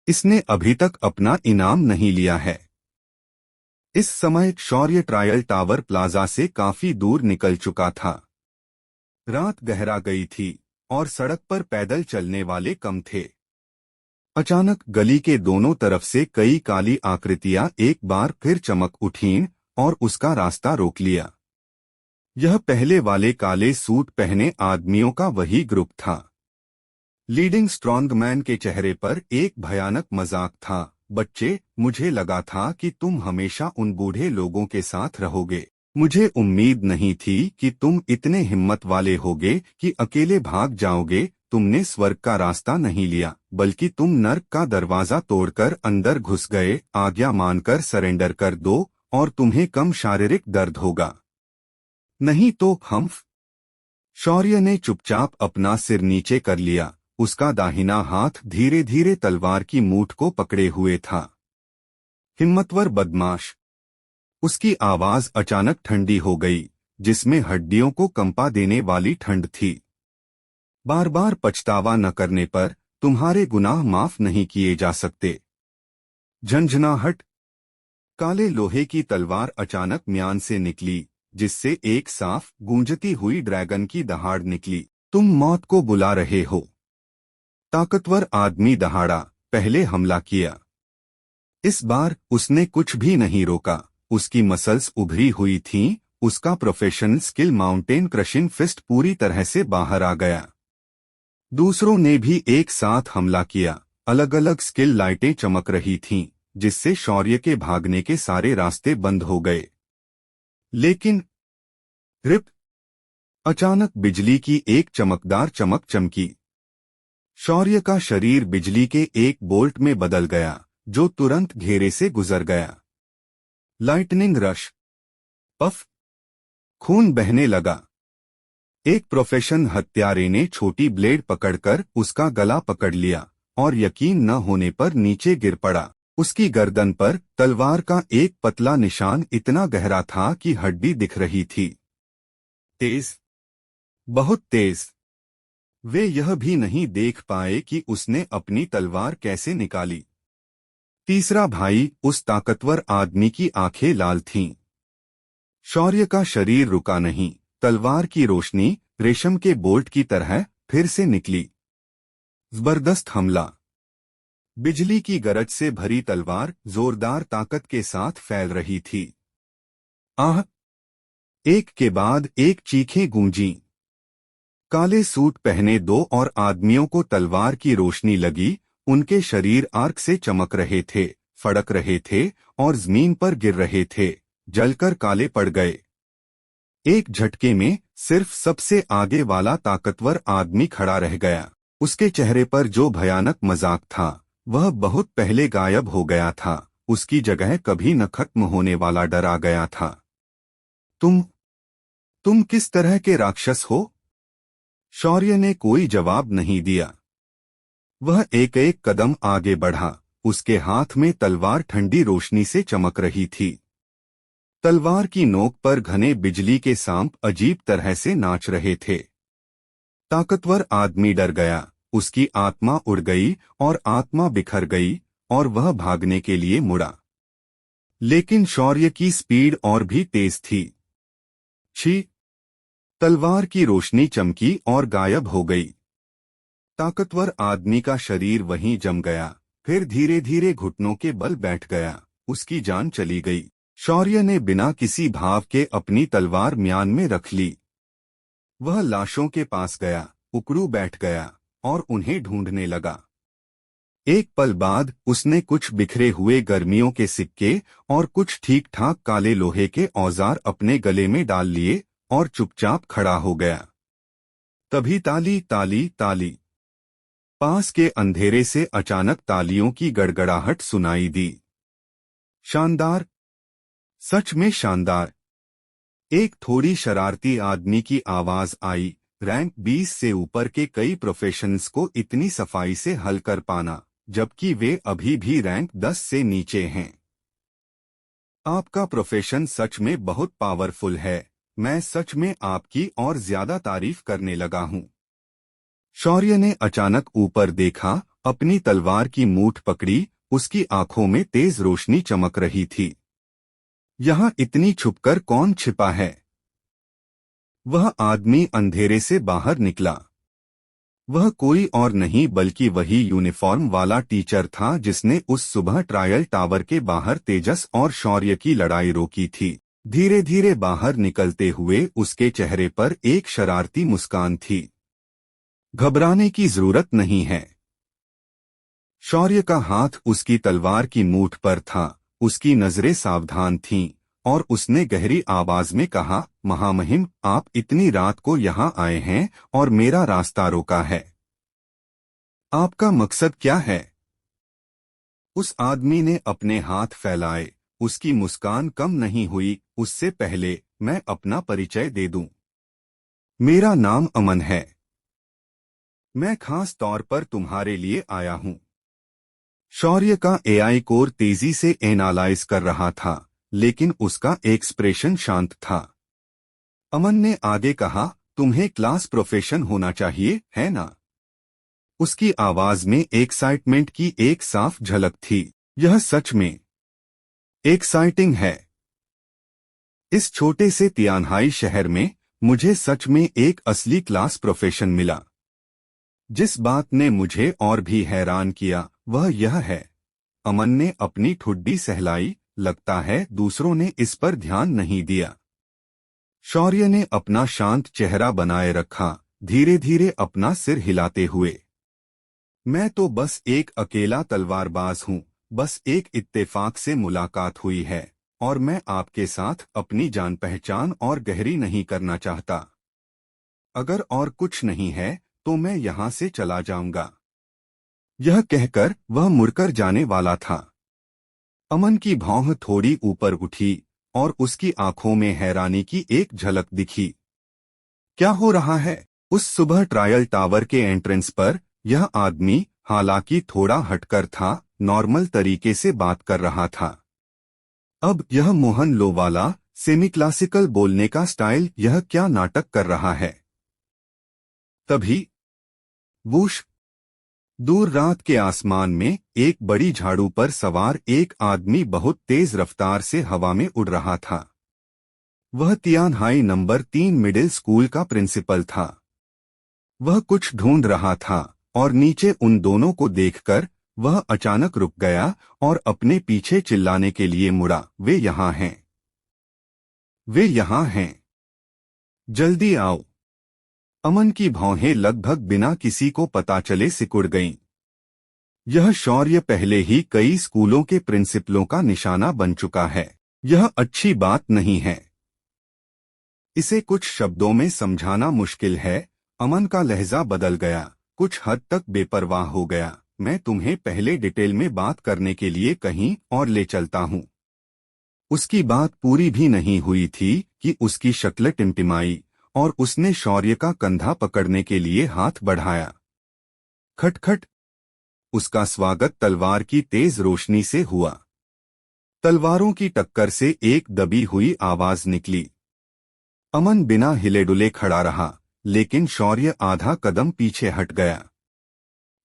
इसने अभी तक अपना इनाम नहीं लिया है। इस समय शौर्य ट्रायल टावर प्लाजा से काफी दूर निकल चुका था। रात गहरा गई थी और सड़क पर पैदल चलने वाले कम थे। अचानक गली के दोनों तरफ से कई काली आकृतियां एक बार फिर चमक उठीं और उसका रास्ता रोक लिया। यह पहले वाले काले सूट पहने आदमियों का वही ग्रुप था। लीडिंग स्ट्रॉन्गमैन के चेहरे पर एक भयानक मजाक था। बच्चे, मुझे लगा था कि तुम हमेशा उन बूढ़े लोगों के साथ रहोगे। मुझे उम्मीद नहीं थी कि तुम इतने हिम्मत वाले होगे कि अकेले भाग जाओगे। तुमने स्वर्ग का रास्ता नहीं लिया, बल्कि तुम नर्क का दरवाजा तोड़कर अंदर घुस गए। आज्ञा मानकर सरेंडर कर दो और तुम्हें कम शारीरिक दर्द होगा। नहीं तो हम। शौर्य ने चुपचाप अपना सिर नीचे कर लिया। उसका दाहिना हाथ धीरे धीरे तलवार की मूठ को पकड़े हुए था। हिम्मतवर बदमाश। उसकी आवाज अचानक ठंडी हो गई, जिसमें हड्डियों को कंपा देने वाली ठंड थी। बार बार पछतावा न करने पर तुम्हारे गुनाह माफ नहीं किए जा सकते। झंझनाहट। काले लोहे की तलवार अचानक म्यान से निकली, जिससे एक साफ गूंजती हुई ड्रैगन की दहाड़ निकली। तुम मौत को बुला रहे हो। ताकतवर आदमी दहाड़ा, पहले हमला किया। इस बार उसने कुछ भी नहीं रोका। उसकी मसल्स उभरी हुई थीं, उसका professional skill mountain crushing fist पूरी तरह से बाहर आ गया। दूसरों ने भी एक साथ हमला किया। अलग अलग स्किल लाइटें चमक रही थीं, जिससे शौर्य के भागने के सारे रास्ते बंद हो गए। लेकिन रिप! अचानक बिजली की एक चमकदार चमक चमकी। शौर्य का शरीर बिजली के एक बोल्ट में बदल गया, जो तुरंत घेरे से गुजर गया। Lightning rush. पफ! खून बहने लगा। एक प्रोफेशन हत्यारे ने छोटी ब्लेड पकड़कर उसका गला पकड़ लिया और यकीन न होने पर नीचे गिर पड़ा। उसकी गर्दन पर तलवार का एक पतला निशान इतना गहरा था कि हड्डी दिख रही थी। तेज, बहुत तेज। वे यह भी नहीं देख पाए कि उसने अपनी तलवार कैसे निकाली। तीसरा भाई, उस ताकतवर आदमी की आंखें लाल थीं। शौर्य का शरीर रुका नहीं। तलवार की रोशनी रेशम के बोल्ट की तरह फिर से निकली। जबरदस्त हमला। बिजली की गरज से भरी तलवार जोरदार ताकत के साथ फैल रही थी। आह! एक के बाद एक चीखें गूंजीं। काले सूट पहने दो और आदमियों को तलवार की रोशनी लगी। उनके शरीर आर्क से चमक रहे थे, फड़क रहे थे और जमीन पर गिर रहे थे, जलकर काले पड़ गए। एक झटके में सिर्फ सबसे आगे वाला ताकतवर आदमी खड़ा रह गया। उसके चेहरे पर जो भयानक मजाक था, वह बहुत पहले गायब हो गया था। उसकी जगह कभी न खत्म होने वाला डर आ गया था। तुम किस तरह के राक्षस हो? शौर्य ने कोई जवाब नहीं दिया। वह एक एक कदम आगे बढ़ा। उसके हाथ में तलवार ठंडी रोशनी से चमक रही थी। तलवार की नोक पर घने बिजली के सांप अजीब तरह से नाच रहे थे। ताकतवर आदमी डर गया। उसकी आत्मा उड़ गई और आत्मा बिखर गई और वह भागने के लिए मुड़ा। लेकिन शौर्य की स्पीड और भी तेज थी। छी! तलवार की रोशनी चमकी और गायब हो गई। ताकतवर आदमी का शरीर वहीं जम गया, फिर धीरे धीरे घुटनों के बल बैठ गया। उसकी जान चली गई। शौर्य ने बिना किसी भाव के अपनी तलवार म्यान में रख ली। वह लाशों के पास गया, उकड़ू बैठ गया और उन्हें ढूंढने लगा। एक पल बाद उसने कुछ बिखरे हुए गर्मियों के सिक्के और कुछ ठीक ठाक काले लोहे के औजार अपने गले में डाल लिए और चुपचाप खड़ा हो गया। तभी ताली ताली ताली। पास के अंधेरे से अचानक तालियों की गड़गड़ाहट सुनाई दी। शानदार! सच में शानदार! एक थोड़ी शरारती आदमी की आवाज आई। रैंक 20 से ऊपर के कई प्रोफेशंस को इतनी सफाई से हल कर पाना, जबकि वे अभी भी रैंक 10 से नीचे हैं। आपका प्रोफेशन सच में बहुत पावरफुल है। मैं सच में आपकी और ज्यादा तारीफ करने लगा हूँ। शौर्य ने अचानक ऊपर देखा। अपनी तलवार की मूठ पकड़ी, उसकी आंखों में तेज रोशनी चमक रही थी। यहाँ इतनी छुपकर कौन छिपा है? वह आदमी अंधेरे से बाहर निकला। वह कोई और नहीं बल्कि वही यूनिफॉर्म वाला टीचर था जिसने उस सुबह ट्रायल टावर के बाहर तेजस और शौर्य की लड़ाई रोकी थी। धीरे धीरे बाहर निकलते हुए उसके चेहरे पर एक शरारती मुस्कान थी। घबराने की जरूरत नहीं है। शौर्य का हाथ उसकी तलवार की मूठ पर था, उसकी नजरें सावधान थीं, और उसने गहरी आवाज में कहा, महामहिम, आप इतनी रात को यहाँ आए हैं और मेरा रास्ता रोका है। आपका मकसद क्या है? उस आदमी ने अपने हाथ फैलाए। उसकी मुस्कान कम नहीं हुई। उससे पहले मैं अपना परिचय दे दूं। मेरा नाम अमन है। मैं खास तौर पर तुम्हारे लिए आया हूं। शौर्य का एआई कोर तेजी से एनालाइज कर रहा था, लेकिन उसका एक्सप्रेशन शांत था। अमन ने आगे कहा, तुम्हें क्लास प्रोफेशन होना चाहिए, है ना? उसकी आवाज में एक्साइटमेंट की एक साफ झलक थी। यह सच में एक्साइटिंग है। इस छोटे से तियानहाई शहर में मुझे सच में एक असली क्लास प्रोफेशन मिला। जिस बात ने मुझे और भी हैरान किया वह यह है। अमन ने अपनी ठुड्डी सहलाई। लगता है दूसरों ने इस पर ध्यान नहीं दिया। शौर्य ने अपना शांत चेहरा बनाए रखा, धीरे धीरे अपना सिर हिलाते हुए। मैं तो बस एक अकेला तलवारबाज हूँ। बस एक इत्तेफाक से मुलाकात हुई है और मैं आपके साथ अपनी जान पहचान और गहरी नहीं करना चाहता। अगर और कुछ नहीं है तो मैं यहाँ से चला जाऊंगा। यह कहकर वह मुड़कर जाने वाला था। अमन की भौं थोड़ी ऊपर उठी और उसकी आंखों में हैरानी की एक झलक दिखी। क्या हो रहा है? उस सुबह ट्रायल टावर के एंट्रेंस पर यह आदमी, हालांकि थोड़ा हटकर था, नॉर्मल तरीके से बात कर रहा था। अब यह मोहन लोवाला सेमी क्लासिकल बोलने का स्टाइल, यह क्या नाटक कर रहा है? तभी वूश! दूर रात के आसमान में एक बड़ी झाड़ू पर सवार एक आदमी बहुत तेज रफ्तार से हवा में उड़ रहा था। वह तियानहाई नंबर 3 मिडिल स्कूल का प्रिंसिपल था। वह कुछ ढूंढ रहा था और नीचे उन दोनों को देखकर वह अचानक रुक गया और अपने पीछे चिल्लाने के लिए मुड़ा, वे यहाँ हैं! वे यहाँ हैं! जल्दी आओ! अमन की भौहें लगभग बिना किसी को पता चले सिकुड़ गईं। यह शौर्य पहले ही कई स्कूलों के प्रिंसिपलों का निशाना बन चुका है। यह अच्छी बात नहीं है। इसे कुछ शब्दों में समझाना मुश्किल है। अमन का लहजा बदल गया, कुछ हद तक बेपरवाह हो गया। मैं तुम्हें पहले डिटेल में बात करने के लिए कहीं और ले चलता हूँ। उसकी बात पूरी भी नहीं हुई थी कि उसकी शक्ल टिमटिमाई और उसने शौर्य का कंधा पकड़ने के लिए हाथ बढ़ाया। खटखट! उसका स्वागत तलवार की तेज रोशनी से हुआ। तलवारों की टक्कर से एक दबी हुई आवाज निकली। अमन बिना हिले डुले खड़ा रहा, लेकिन शौर्य आधा कदम पीछे हट गया।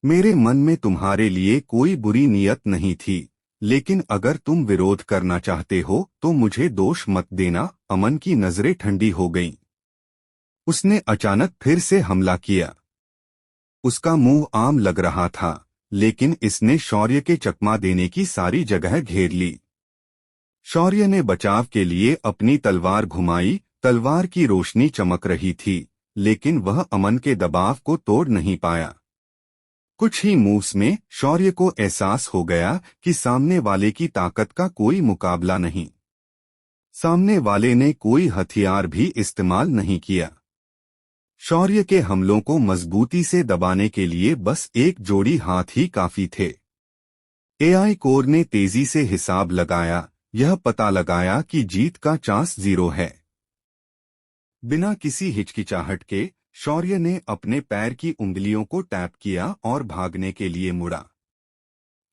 मेरे मन में तुम्हारे लिए कोई बुरी नीयत नहीं थी, लेकिन अगर तुम विरोध करना चाहते हो तो मुझे दोष मत देना। अमन की नजरें ठंडी हो गईं। उसने अचानक फिर से हमला किया। उसका मुंह आम लग रहा था, लेकिन इसने शौर्य के चकमा देने की सारी जगह घेर ली। शौर्य ने बचाव के लिए अपनी तलवार घुमाई। तलवार की रोशनी चमक रही थी, लेकिन वह अमन के दबाव को तोड़ नहीं पाया। कुछ ही मूव्स में शौर्य को एहसास हो गया कि सामने वाले की ताकत का कोई मुकाबला नहीं। सामने वाले ने कोई हथियार भी इस्तेमाल नहीं किया। शौर्य के हमलों को मजबूती से दबाने के लिए बस एक जोड़ी हाथ ही काफी थे। एआई कोर ने तेजी से हिसाब लगाया, यह पता लगाया कि जीत का चांस 0 है। बिना किसी हिचकिचाहट के शौर्य ने अपने पैर की उंगलियों को टैप किया और भागने के लिए मुड़ा।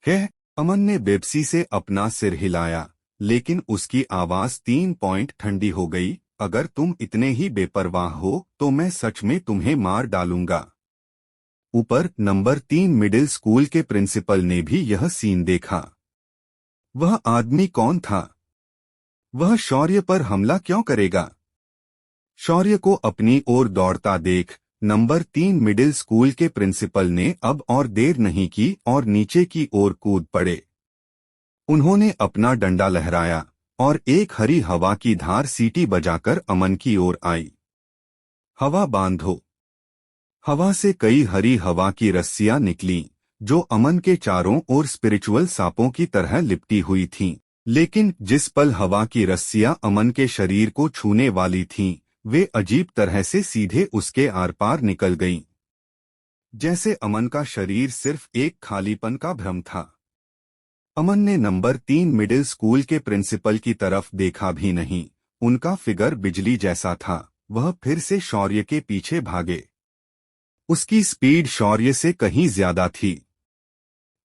है? अमन ने बेबसी से अपना सिर हिलाया, लेकिन उसकी आवाज 3 पॉइंट ठंडी हो गई। अगर तुम इतने ही बेपरवाह हो तो मैं सच में तुम्हें मार डालूंगा। ऊपर नंबर 3 मिडिल स्कूल के प्रिंसिपल ने भी यह सीन देखा। वह आदमी कौन था? वह शौर्य पर हमला क्यों करेगा? शौर्य को अपनी ओर दौड़ता देख नंबर 3 मिडिल स्कूल के प्रिंसिपल ने अब और देर नहीं की और नीचे की ओर कूद पड़े। उन्होंने अपना डंडा लहराया और एक हरी हवा की धार सीटी बजाकर अमन की ओर आई। हवा बांधो। हवा से कई हरी हवा की रस्सियां निकलीं, जो अमन के चारों ओर स्पिरिचुअल सांपों की तरह लिपटी हुई थीं। लेकिन जिस पल हवा की रस्सियां अमन के शरीर को छूने वाली थीं, वे अजीब तरह से सीधे उसके आर पार निकल गईं। जैसे अमन का शरीर सिर्फ एक खालीपन का भ्रम था। अमन ने नंबर 3 मिडिल स्कूल के प्रिंसिपल की तरफ देखा भी नहीं। उनका फिगर बिजली जैसा था। वह फिर से शौर्य के पीछे भागे। उसकी स्पीड शौर्य से कहीं ज्यादा थी।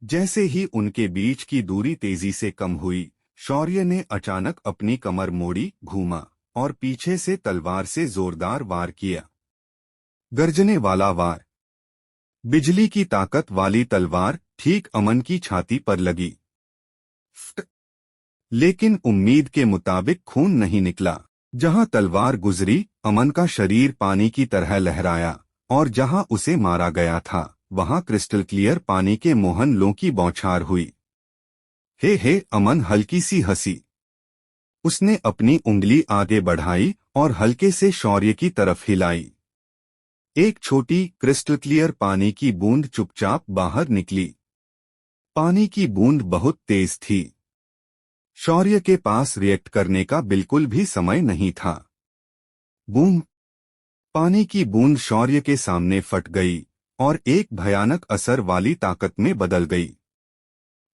जैसे ही उनके बीच की दूरी तेजी से कम हुई, शौर्य ने अचानक अपनी कमर मोड़ी, घूमा और पीछे से तलवार से जोरदार वार किया। गर्जने वाला वार। बिजली की ताकत वाली तलवार ठीक अमन की छाती पर लगी। लेकिन उम्मीद के मुताबिक खून नहीं निकला। जहां तलवार गुजरी, अमन का शरीर पानी की तरह लहराया और जहां उसे मारा गया था, वहां क्रिस्टल क्लियर पानी के मोहनलों की बौछार हुई। हे अमन हल्की सी हंसी। उसने अपनी उंगली आगे बढ़ाई और हल्के से शौर्य की तरफ हिलाई। एक छोटी क्रिस्टल क्लियर पानी की बूंद चुपचाप बाहर निकली। पानी की बूंद बहुत तेज थी। शौर्य के पास रिएक्ट करने का बिल्कुल भी समय नहीं था। बूम! पानी की बूंद शौर्य के सामने फट गई और एक भयानक असर वाली ताकत में बदल गई।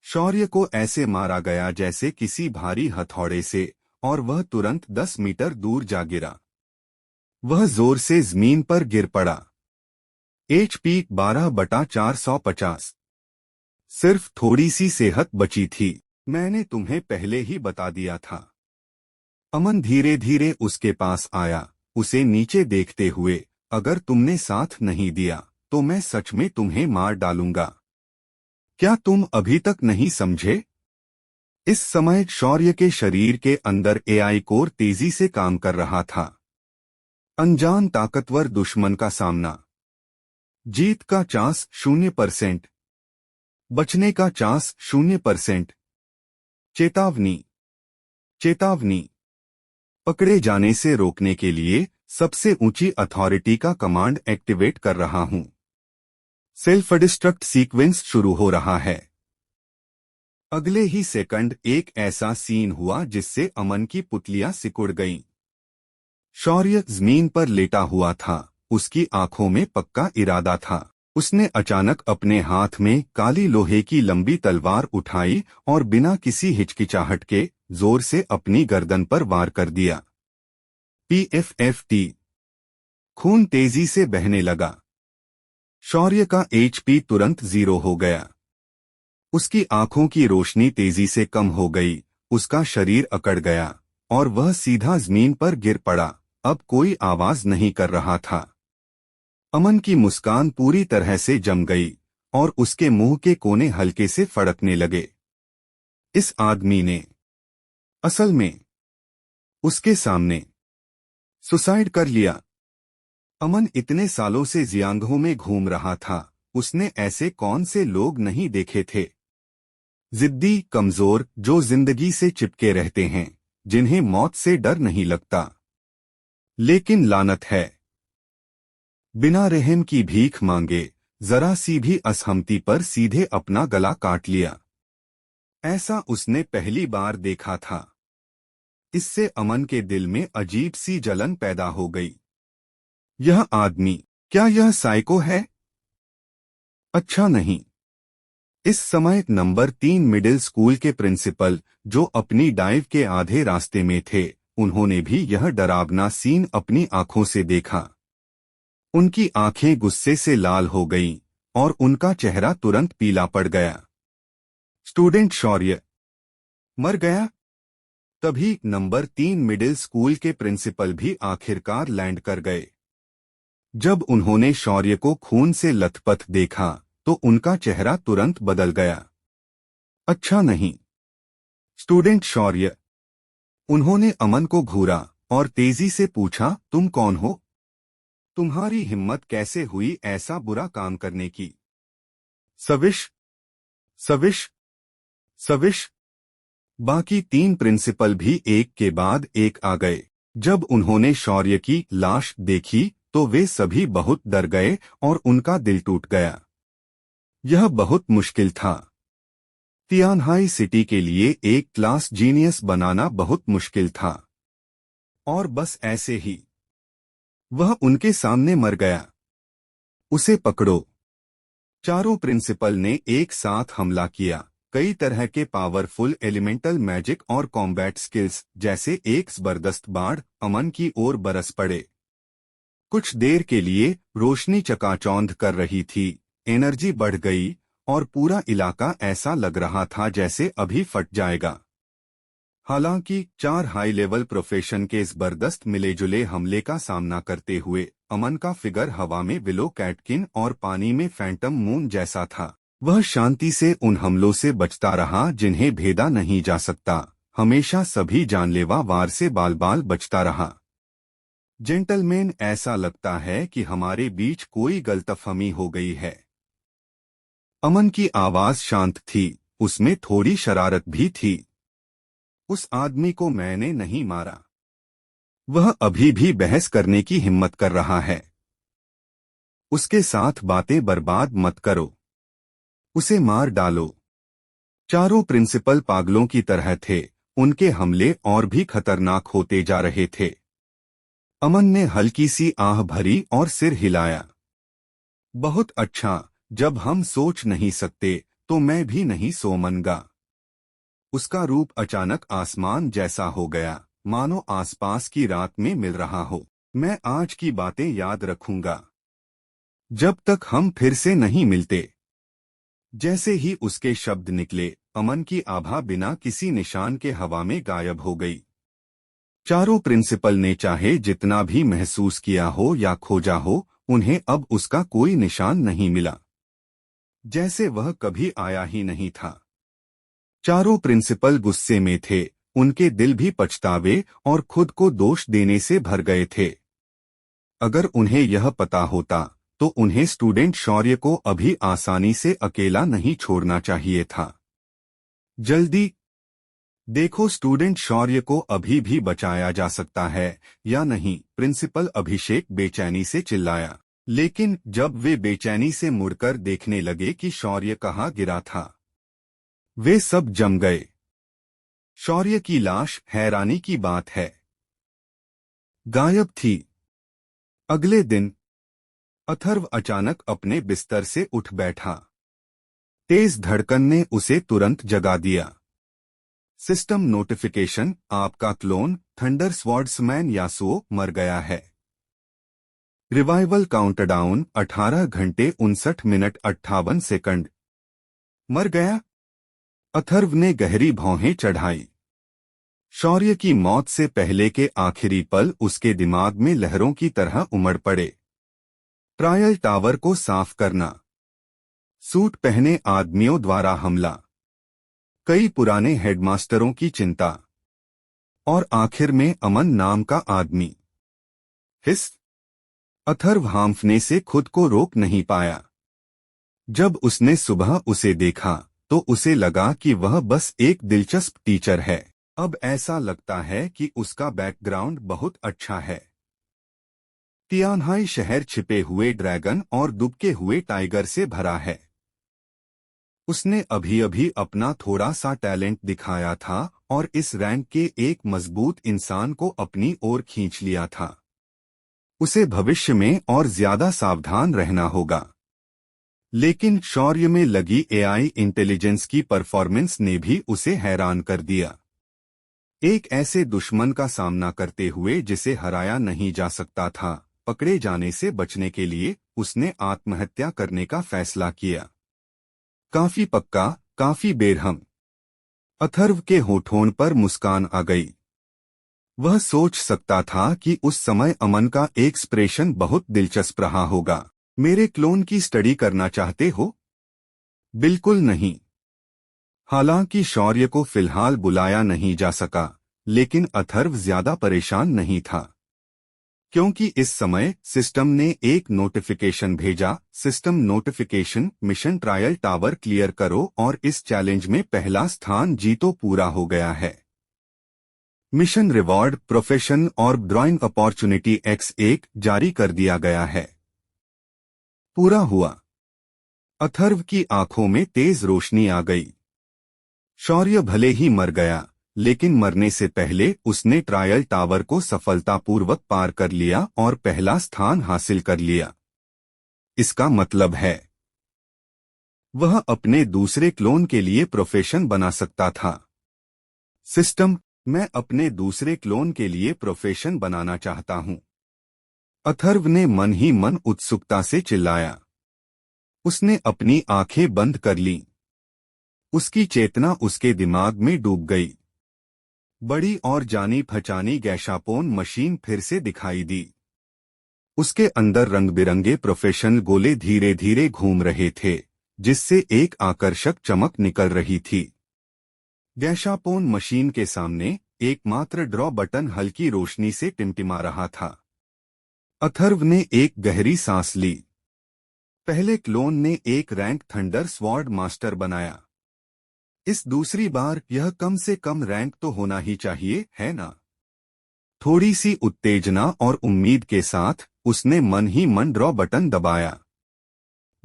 शौर्य को ऐसे मारा गया जैसे किसी भारी हथौड़े से, और वह तुरंत 10 मीटर दूर जा गिरा। वह जोर से जमीन पर गिर पड़ा। HP 12/450। सिर्फ थोड़ी सी सेहत बची थी। मैंने तुम्हें पहले ही बता दिया था। अमन धीरे धीरे उसके पास आया, उसे नीचे देखते हुए। अगर तुमने साथ नहीं दिया तो मैं सच में तुम्हें मार डालूंगा। क्या तुम अभी तक नहीं समझे? इस समय शौर्य के शरीर के अंदर AI कोर तेजी से काम कर रहा था। अनजान ताकतवर दुश्मन का सामना। जीत का चांस 0%। बचने का चांस 0%। चेतावनी। चेतावनी। पकड़े जाने से रोकने के लिए सबसे ऊंची अथॉरिटी का कमांड एक्टिवेट कर रहा हूं। सेल्फ डिस्ट्रक्ट सीक्वेंस शुरू हो रहा है। अगले ही सेकंड एक ऐसा सीन हुआ जिससे अमन की पुतलियां सिकुड़ गईं। शौर्य जमीन पर लेटा हुआ था। उसकी आंखों में पक्का इरादा था। उसने अचानक अपने हाथ में काली लोहे की लंबी तलवार उठाई और बिना किसी हिचकिचाहट के जोर से अपनी गर्दन पर वार कर दिया। PFFT। खून तेजी से बहने लगा। शौर्य का HP तुरंत 0 हो गया। उसकी आंखों की रोशनी तेजी से कम हो गई। उसका शरीर अकड़ गया और वह सीधा जमीन पर गिर पड़ा। अब कोई आवाज नहीं कर रहा था। अमन की मुस्कान पूरी तरह से जम गई और उसके मुंह के कोने हल्के से फड़कने लगे। इस आदमी ने असल में उसके सामने सुसाइड कर लिया। अमन इतने सालों से जियांगहो में घूम रहा था। उसने ऐसे कौन से लोग नहीं देखे थे? जिद्दी, कमजोर, जो जिंदगी से चिपके रहते हैं, जिन्हें मौत से डर नहीं लगता। लेकिन लानत है, बिना रहम की भीख मांगे, जरा सी भी असहमति पर सीधे अपना गला काट लिया। ऐसा उसने पहली बार देखा था। इससे अमन के दिल में अजीब सी जलन पैदा हो गई। यह आदमी, क्या यह साइको है? अच्छा नहीं। इस समय नंबर 3 मिडिल स्कूल के प्रिंसिपल, जो अपनी डाइव के आधे रास्ते में थे, उन्होंने भी यह डरावना सीन अपनी आंखों से देखा। उनकी आंखें गुस्से से लाल हो गईं और उनका चेहरा तुरंत पीला पड़ गया। स्टूडेंट शौर्य मर गया? तभी नंबर 3 मिडिल स्कूल के प्रिंसिपल भी आखिरकार लैंड कर गए। जब उन्होंने शौर्य को खून से लथपथ देखा तो उनका चेहरा तुरंत बदल गया। अच्छा नहीं। स्टूडेंट शौर्य। उन्होंने अमन को घूरा और तेजी से पूछा, तुम कौन हो? तुम्हारी हिम्मत कैसे हुई ऐसा बुरा काम करने की? सविश, सविश, सविश। बाकी तीन प्रिंसिपल भी एक के बाद एक आ गए। जब उन्होंने शौर्य की लाश देखी तो वे सभी बहुत डर गए और उनका दिल टूट गया। यह बहुत मुश्किल था। तियानहाई सिटी के लिए एक क्लास जीनियस बनाना बहुत मुश्किल था। और बस ऐसे ही वह उनके सामने मर गया। उसे पकड़ो। चारों प्रिंसिपल ने एक साथ हमला किया। कई तरह के पावरफुल एलिमेंटल मैजिक और कॉम्बैट स्किल्स जैसे एक जबरदस्त बाढ़ अमन की ओर बरस पड़े। कुछ देर के लिए रोशनी चकाचौंध कर रही थी, एनर्जी बढ़ गई और पूरा इलाका ऐसा लग रहा था जैसे अभी फट जाएगा। हालांकि चार हाई लेवल प्रोफेशन के जबरदस्त मिले-जुले हमले का सामना करते हुए अमन का फिगर हवा में विलो कैटकिन और पानी में फैंटम मून जैसा था। वह शांति से उन हमलों से बचता रहा जिन्हें भेदा नहीं जा सकता, हमेशा सभी जानलेवा वार से बाल बाल बचता रहा। जेंटलमैन, ऐसा लगता है कि हमारे बीच कोई गलतफहमी हो गई है। अमन की आवाज शांत थी, उसमें थोड़ी शरारत भी थी। उस आदमी को मैंने नहीं मारा। वह अभी भी बहस करने की हिम्मत कर रहा है। उसके साथ बातें बर्बाद मत करो। उसे मार डालो। चारों प्रिंसिपल पागलों की तरह थे, उनके हमले और भी खतरनाक होते जा रहे थे। अमन ने हल्की सी आह भरी और सिर हिलाया। बहुत अच्छा, जब हम सोच नहीं सकते तो मैं भी नहीं सोमनगा। उसका रूप अचानक आसमान जैसा हो गया, मानो आसपास की रात में मिल रहा हो। मैं आज की बातें याद रखूंगा जब तक हम फिर से नहीं मिलते। जैसे ही उसके शब्द निकले, अमन की आभा बिना किसी निशान के हवा में गायब हो गई। चारों प्रिंसिपल ने चाहे जितना भी महसूस किया हो या खोजा हो, उन्हें अब उसका कोई निशान नहीं मिला, जैसे वह कभी आया ही नहीं था। चारों प्रिंसिपल गुस्से में थे, उनके दिल भी पछतावे और खुद को दोष देने से भर गए थे। अगर उन्हें यह पता होता तो उन्हें स्टूडेंट शौर्य को अभी आसानी से अकेला नहीं छोड़ना चाहिए था। जल्दी देखो, स्टूडेंट शौर्य को अभी भी बचाया जा सकता है या नहीं, प्रिंसिपल अभिषेक बेचैनी से चिल्लाया। लेकिन जब वे बेचैनी से मुड़कर देखने लगे कि शौर्य कहाँ गिरा था, वे सब जम गए। शौर्य की लाश, हैरानी की बात है, गायब थी। अगले दिन अथर्व अचानक अपने बिस्तर से उठ बैठा। तेज धड़कन ने उसे तुरंत जगा दिया। सिस्टम नोटिफिकेशन, आपका क्लोन थंडर स्वॉर्ड्समैन यासुओ मर गया है। रिवाइवल काउंटडाउन 18 घंटे 59 मिनट 58 सेकंड। मर गया? अथर्व ने गहरी भौहें चढ़ाई। शौर्य की मौत से पहले के आखिरी पल उसके दिमाग में लहरों की तरह उमड़ पड़े। ट्रायल टावर को साफ करना, सूट पहने आदमियों द्वारा हमला, कई पुराने हेडमास्टरों की चिंता, और आखिर में अमन नाम का आदमी। हिस! अथर्व हांफने से खुद को रोक नहीं पाया। जब उसने सुबह उसे देखा तो उसे लगा कि वह बस एक दिलचस्प टीचर है। अब ऐसा लगता है कि उसका बैकग्राउंड बहुत अच्छा है। तियानहाई शहर छिपे हुए ड्रैगन और दुबके हुए टाइगर से भरा है। उसने अभी अभी अपना थोड़ा सा टैलेंट दिखाया था और इस रैंक के एक मजबूत इंसान को अपनी ओर खींच लिया था। उसे भविष्य में और ज्यादा सावधान रहना होगा। लेकिन शौर्य में लगी एआई इंटेलिजेंस की परफॉर्मेंस ने भी उसे हैरान कर दिया। एक ऐसे दुश्मन का सामना करते हुए जिसे हराया नहीं जा सकता था, पकड़े जाने से बचने के लिए उसने आत्महत्या करने का फैसला किया। काफी पक्का, काफी बेरहम। अथर्व के होठों पर मुस्कान आ गई। वह सोच सकता था कि उस समय अमन का एक्सप्रेशन बहुत दिलचस्प रहा होगा। मेरे क्लोन की स्टडी करना चाहते हो? बिल्कुल नहीं। हालांकि शौर्य को फिलहाल बुलाया नहीं जा सका, लेकिन अथर्व ज्यादा परेशान नहीं था, क्योंकि इस समय सिस्टम ने एक नोटिफिकेशन भेजा। System notification, mission trial tower clear करो और इस चैलेंज में पहला स्थान जीतो, पूरा हो गया है। मिशन रिवॉर्ड, प्रोफेशन और ड्राइंग अपॉर्चुनिटी X1 जारी कर दिया गया है। पूरा हुआ। अथर्व की आंखों में तेज रोशनी आ गई। शौर्य भले ही मर गया, लेकिन मरने से पहले उसने ट्रायल टावर को सफलतापूर्वक पार कर लिया और पहला स्थान हासिल कर लिया। इसका मतलब है वह अपने दूसरे क्लोन के लिए प्रोफेशन बना सकता था। सिस्टम, मैं अपने दूसरे क्लोन के लिए प्रोफेशन बनाना चाहता हूं। अथर्व ने मन ही मन उत्सुकता से चिल्लाया। उसने अपनी आंखें बंद कर लीं। उसकी चेतना उसके दिमाग में डूब गई। बड़ी और जानी पहचानी गैशापोन मशीन फिर से दिखाई दी। उसके अंदर रंग बिरंगे प्रोफेशनल गोले धीरे धीरे घूम रहे थे, जिससे एक आकर्षक चमक निकल रही थी। गैशापोन मशीन के सामने एकमात्र ड्रॉ बटन हल्की रोशनी से टिमटिमा रहा था। अथर्व ने एक गहरी सांस ली। पहले क्लोन ने एक रैंक थंडर स्वॉर्ड मास्टर बनाया। इस दूसरी बार यह कम से कम रैंक तो होना ही चाहिए, है ना? थोड़ी सी उत्तेजना और उम्मीद के साथ उसने मन ही मन ड्रॉ बटन दबाया।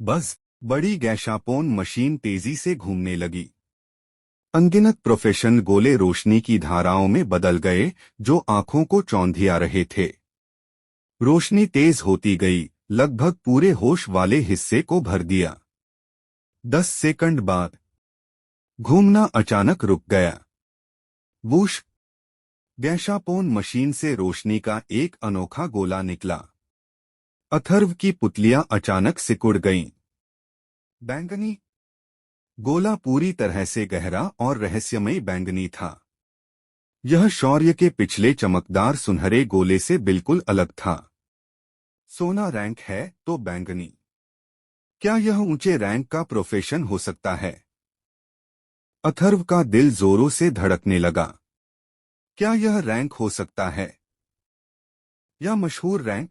बस, बड़ी गैशापोन मशीन तेजी से घूमने लगी। अनगिनत प्रोफेशन गोले रोशनी की धाराओं में बदल गए, जो आंखों को चौंधिया रहे थे। रोशनी तेज होती गई, लगभग पूरे होश वाले हिस्से को भर दिया। 10 सेकंड बाद घूमना अचानक रुक गया। वूश! गैशापोन मशीन से रोशनी का एक अनोखा गोला निकला। अथर्व की पुतलियां अचानक सिकुड़ गईं। बैंगनी! गोला पूरी तरह से गहरा और रहस्यमयी बैंगनी था। यह शौर्य के पिछले चमकदार सुनहरे गोले से बिल्कुल अलग था। सोना रैंक है तो बैंगनी। क्या यह ऊंचे रैंक का प्रोफेशन हो सकता है? अथर्व का दिल जोरों से धड़कने लगा। क्या यह रैंक हो सकता है? या मशहूर रैंक?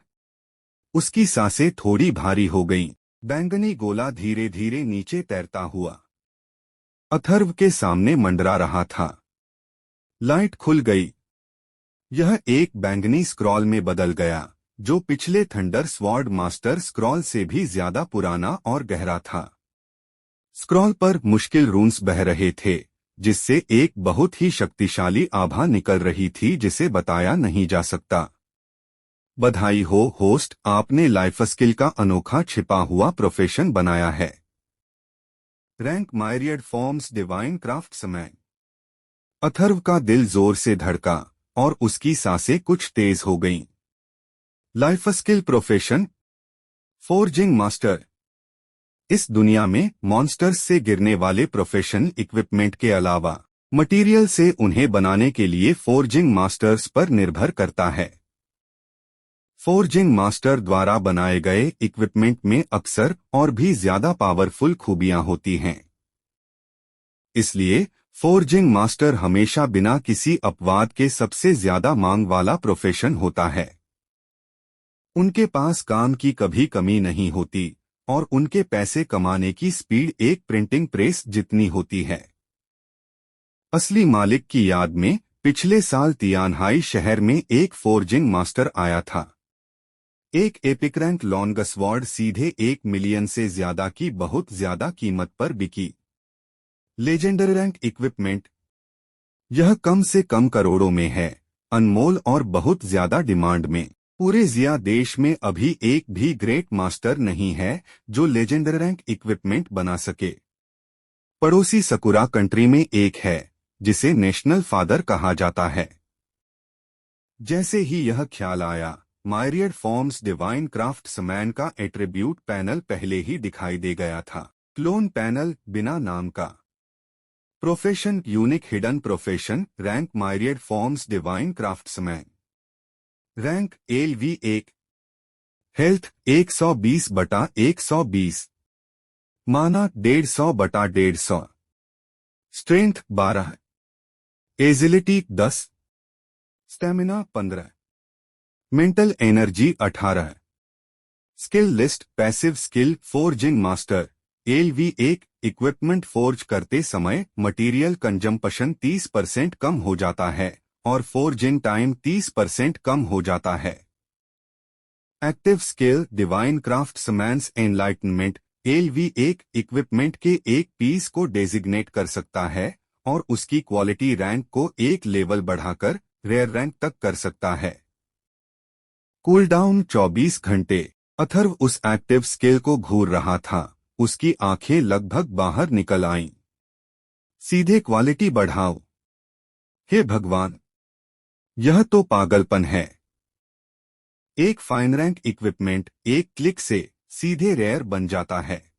उसकी सांसें थोड़ी भारी हो गईं। बैंगनी गोला धीरे धीरे नीचे तैरता हुआ अथर्व के सामने मंडरा रहा था। लाइट खुल गई। यह एक बैंगनी स्क्रॉल में बदल गया, जो पिछले थंडर स्वॉर्ड मास्टर स्क्रॉल से भी ज्यादा पुराना और गहरा था। स्क्रॉल पर मुश्किल रून्स बह रहे थे, जिससे एक बहुत ही शक्तिशाली आभा निकल रही थी जिसे बताया नहीं जा सकता। बधाई हो होस्ट, आपने लाइफ स्किल का अनोखा छिपा हुआ प्रोफेशन बनाया है। Rank myriad forms divine craftsman. Atharva का दिल जोर से धड़का और उसकी सांसें कुछ तेज हो गईं। Life skill profession, forging master. इस दुनिया में मॉन्स्टर्स से गिरने वाले प्रोफेशनल इक्विपमेंट के अलावा मटेरियल से उन्हें बनाने के लिए फोर्जिंग मास्टर्स पर निर्भर करता है। फोर्जिंग मास्टर द्वारा बनाए गए इक्विपमेंट में अक्सर और भी ज्यादा पावरफुल खूबियां होती हैं। इसलिए फोर्जिंग मास्टर हमेशा बिना किसी अपवाद के सबसे ज्यादा मांग वाला प्रोफेशन होता है। उनके पास काम की कभी कमी नहीं होती और उनके पैसे कमाने की स्पीड एक प्रिंटिंग प्रेस जितनी होती है। असली मालिक की याद में पिछले साल तियानहाई शहर में एक फोर्जिंग मास्टर आया था। एक एपिक रैंक लॉन्गस्वॉर्ड सीधे 1 मिलियन से ज्यादा की बहुत ज्यादा कीमत पर बिकी। लेजेंडरी रैंक इक्विपमेंट, यह कम से कम करोड़ों में है, अनमोल और बहुत ज्यादा डिमांड में। पूरे जिया देश में अभी एक भी ग्रेट मास्टर नहीं है जो लेजेंडरी रैंक इक्विपमेंट बना सके। पड़ोसी सकुरा कंट्री में एक है, जिसे नेशनल फादर कहा जाता है। जैसे ही यह ख्याल आया, मायरियड फॉर्म्स डिवाइन क्राफ्ट्समैन का एट्रीब्यूट पैनल पहले ही दिखाई दे गया था। क्लोन पैनल, बिना नाम का। Profession unique hidden profession rank myriad forms divine craftsman rank LV1 health 120/120 mana 150/150 strength 12 agility 10 stamina 15 mental energy 18 skill list passive skill forging master LV1 equipment forge करते समय material consumption 30% कम हो जाता है और forging time 30% कम हो जाता है। Active skill divine craftsman's enlightenment LV1 equipment के एक पीस को डेजिग्नेट कर सकता है और उसकी क्वालिटी रैंक को एक लेवल बढ़ाकर रेयर रैंक तक कर सकता है। कूलडाउन 24 घंटे। अथर्व उस एक्टिव स्किल को घूर रहा था, उसकी आंखें लगभग बाहर निकल आईं। सीधे क्वालिटी बढ़ाओ। हे भगवान, यह तो पागलपन है। एक फाइन रैंक इक्विपमेंट एक क्लिक से सीधे रेयर बन जाता है।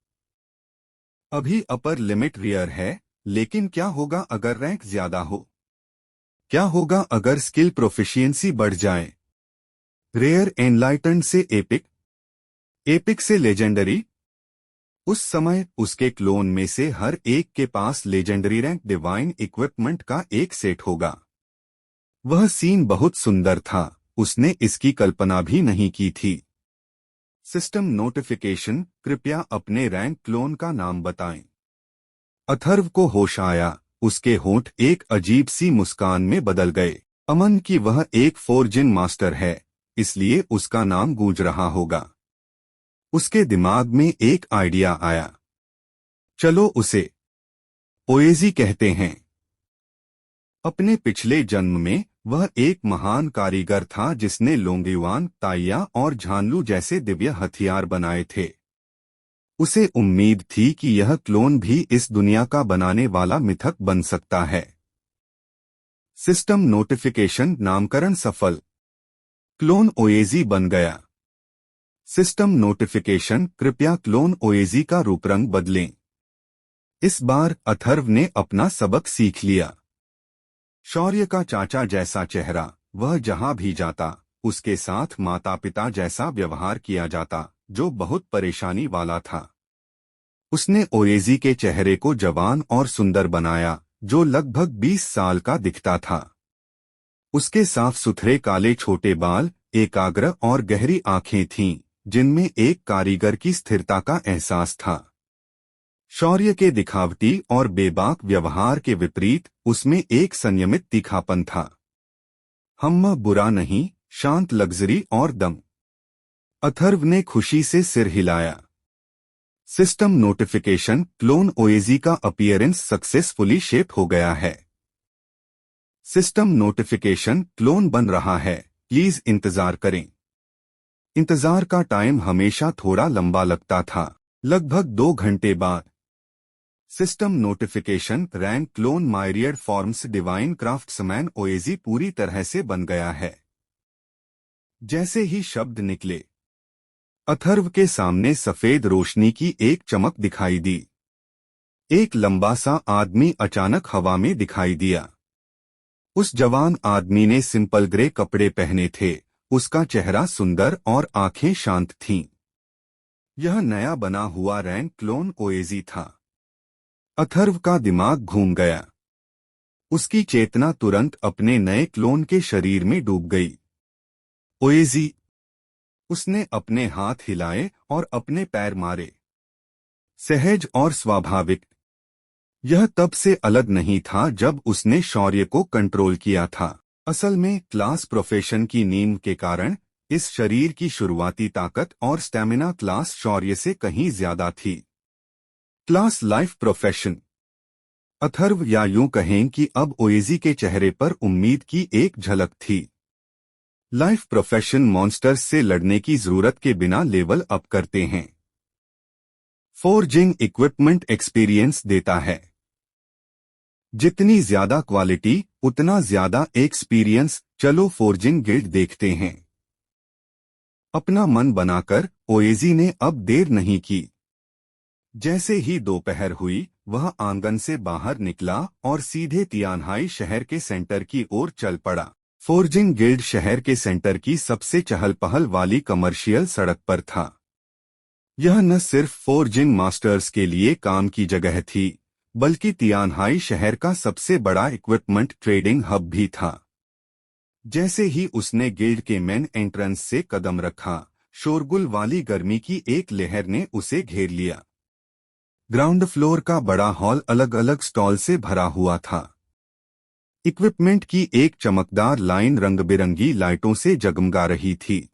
अभी अपर लिमिट रेयर है, लेकिन क्या होगा अगर रैंक ज्यादा हो? क्या होगा अगर स्किल प्रोफिशिएंसी बढ़ जाए? रेयर एनलाइटन से एपिक, एपिक से लेजेंडरी। उस समय उसके क्लोन में से हर एक के पास लेजेंडरी रैंक डिवाइन इक्विपमेंट का एक सेट होगा। वह सीन बहुत सुंदर था, उसने इसकी कल्पना भी नहीं की थी। सिस्टम नोटिफिकेशन, कृपया अपने रैंक क्लोन का नाम बताएं। अथर्व को होश आया, उसके होंठ एक अजीब सी मुस्कान में बदल गए। अमन की वह एक फोर्जिन मास्टर है, इसलिए उसका नाम गूंज रहा होगा। उसके दिमाग में एक आइडिया आया। चलो उसे ओएजी कहते हैं। अपने पिछले जन्म में वह एक महान कारीगर था जिसने लोंगयुआन, ताइया और झानलू जैसे दिव्य हथियार बनाए थे। उसे उम्मीद थी कि यह क्लोन भी इस दुनिया का बनाने वाला मिथक बन सकता है। सिस्टम नोटिफिकेशन, नामकरण सफल। क्लोन ओएजी बन गया। सिस्टम नोटिफिकेशन, कृपया क्लोन ओएजी का रूप रंग बदलें। इस बार अथर्व ने अपना सबक सीख लिया। शौर्य का चाचा जैसा चेहरा, वह जहां भी जाता उसके साथ माता पिता जैसा व्यवहार किया जाता, जो बहुत परेशानी वाला था। उसने ओएजी के चेहरे को जवान और सुंदर बनाया, जो लगभग 20 साल का दिखता था। उसके साफ सुथरे काले छोटे बाल, एकाग्र और गहरी आंखें थीं, जिनमें एक कारीगर की स्थिरता का एहसास था। शौर्य के दिखावटी और बेबाक व्यवहार के विपरीत उसमें एक संयमित तीखापन था। हम बुरा नहीं, शांत लग्जरी और दम। अथर्व ने खुशी से सिर हिलाया। सिस्टम नोटिफिकेशन, क्लोन ओएजी का अपीयरेंस सक्सेसफुली शेप हो गया है। सिस्टम नोटिफिकेशन, क्लोन बन रहा है, प्लीज इंतजार करें। इंतजार का टाइम हमेशा थोड़ा लंबा लगता था। लगभग 2 घंटे बाद system notification, rank clone myriad forms divine craftsman ओएजी पूरी तरह से बन गया है। जैसे ही शब्द निकले, अथर्व के सामने सफेद रोशनी की एक चमक दिखाई दी। एक लंबा सा आदमी अचानक हवा में दिखाई दिया। उस जवान आदमी ने सिंपल ग्रे कपड़े पहने थे, उसका चेहरा सुंदर और आंखें शांत थीं। यह नया बना हुआ रैंक क्लोन ओएजी था। अथर्व का दिमाग घूम गया। उसकी चेतना तुरंत अपने नए क्लोन के शरीर में डूब गई। ओएजी। उसने अपने हाथ हिलाए और अपने पैर मारे। सहज और स्वाभाविक। यह तब से अलग नहीं था जब उसने शौर्य को कंट्रोल किया था। असल में क्लास प्रोफेशन की नींव के कारण इस शरीर की शुरुआती ताकत और स्टैमिना क्लास शौर्य से कहीं ज्यादा थी। Class life profession. अथर्व, या यूं कहें कि अब ओएजी के चेहरे पर उम्मीद की एक झलक थी। लाइफ प्रोफेशन मॉन्स्टर्स से लड़ने की जरूरत के बिना लेवल अप करते हैं। फोर्जिंग इक्विपमेंट एक्सपीरियंस देता है। जितनी ज्यादा क्वालिटी उतना ज्यादा एक्सपीरियंस। चलो फोर्जिंग गिल्ड देखते हैं। अपना मन बनाकर ओएजी ने अब देर नहीं की। जैसे ही दोपहर हुई, वह आंगन से बाहर निकला और सीधे तियानहाई शहर के सेंटर की ओर चल पड़ा। फोर्जिंग गिल्ड शहर के सेंटर की सबसे चहल पहल वाली कमर्शियल सड़क पर था। यह न सिर्फ फोर्जिंग मास्टर्स के लिए काम की जगह थी, बल्कि तियानहाई शहर का सबसे बड़ा इक्विपमेंट ट्रेडिंग हब भी था। जैसे ही उसने गिल्ड के मेन एंट्रेंस से कदम रखा, शोरगुल वाली गर्मी की एक लहर ने उसे घेर लिया। ग्राउंड फ्लोर का बड़ा हॉल अलग अलग स्टॉल से भरा हुआ था। इक्विपमेंट की एक चमकदार लाइन रंग बिरंगी लाइटों से जगमगा रही थी।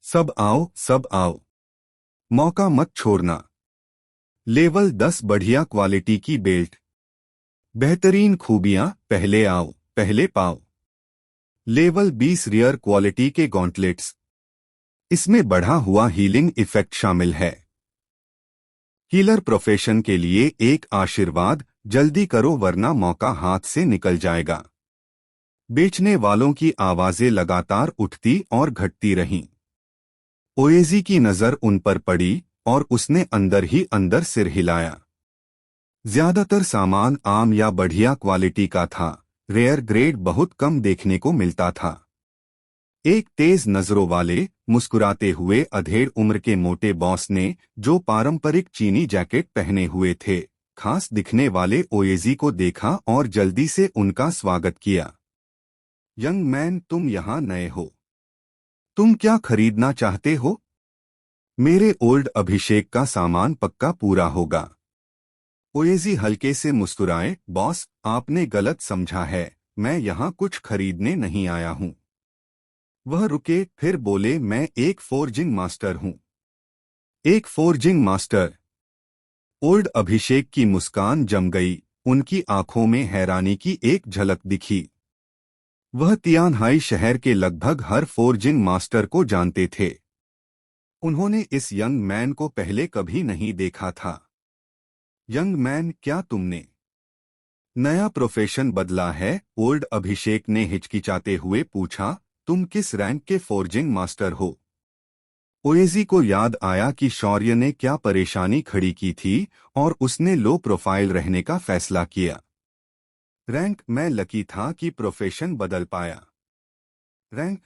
सब आओ, सब आओ, मौका मत छोड़ना। लेवल 10 बढ़िया क्वालिटी की बेल्ट, बेहतरीन खूबियां, पहले आओ पहले पाओ। लेवल 20 रियर क्वालिटी के गॉन्टलेट्स, इसमें बढ़ा हुआ हीलिंग इफेक्ट शामिल है। हीलर प्रोफेशन के लिए एक आशीर्वाद, जल्दी करो वरना मौका हाथ से निकल जाएगा। बेचने वालों की आवाजें लगातार उठती और घटती रहीं। ओएजी की नजर उन पर पड़ी और उसने अंदर ही अंदर सिर हिलाया। ज्यादातर सामान आम या बढ़िया क्वालिटी का था, रेयर ग्रेड बहुत कम देखने को मिलता था। एक तेज नजरों वाले, मुस्कुराते हुए अधेड़ उम्र के मोटे बॉस ने, जो पारंपरिक चीनी जैकेट पहने हुए थे, खास दिखने वाले ओएजी को देखा और जल्दी से उनका स्वागत किया। यंग मैन, तुम यहाँ नए हो, तुम क्या खरीदना चाहते हो? मेरे ओल्ड अभिषेक का सामान पक्का पूरा होगा। ओएजी हल्के से मुस्कुराए, बॉस, आपने गलत समझा है, मैं यहाँ कुछ खरीदने नहीं आया हूँ। वह रुके, फिर बोले, मैं एक फोर्जिंग मास्टर हूँ। एक फोर्जिंग मास्टर? ओल्ड अभिषेक की मुस्कान जम गई, उनकी आंखों में हैरानी की एक झलक दिखी। वह तियानहाई शहर के लगभग हर फोर्जिंग मास्टर को जानते थे। उन्होंने इस यंग मैन को पहले कभी नहीं देखा था। यंग मैन, क्या तुमने नया प्रोफेशन बदला है? ओल्ड अभिषेक ने हिचकिचाते हुए पूछा, तुम किस रैंक के फोर्जिंग मास्टर हो? ओएजी को याद आया कि शौर्य ने क्या परेशानी खड़ी की थी और उसने लो प्रोफाइल रहने का फैसला किया। रैंक? मैं लकी था कि प्रोफेशन बदल पाया। रैंक?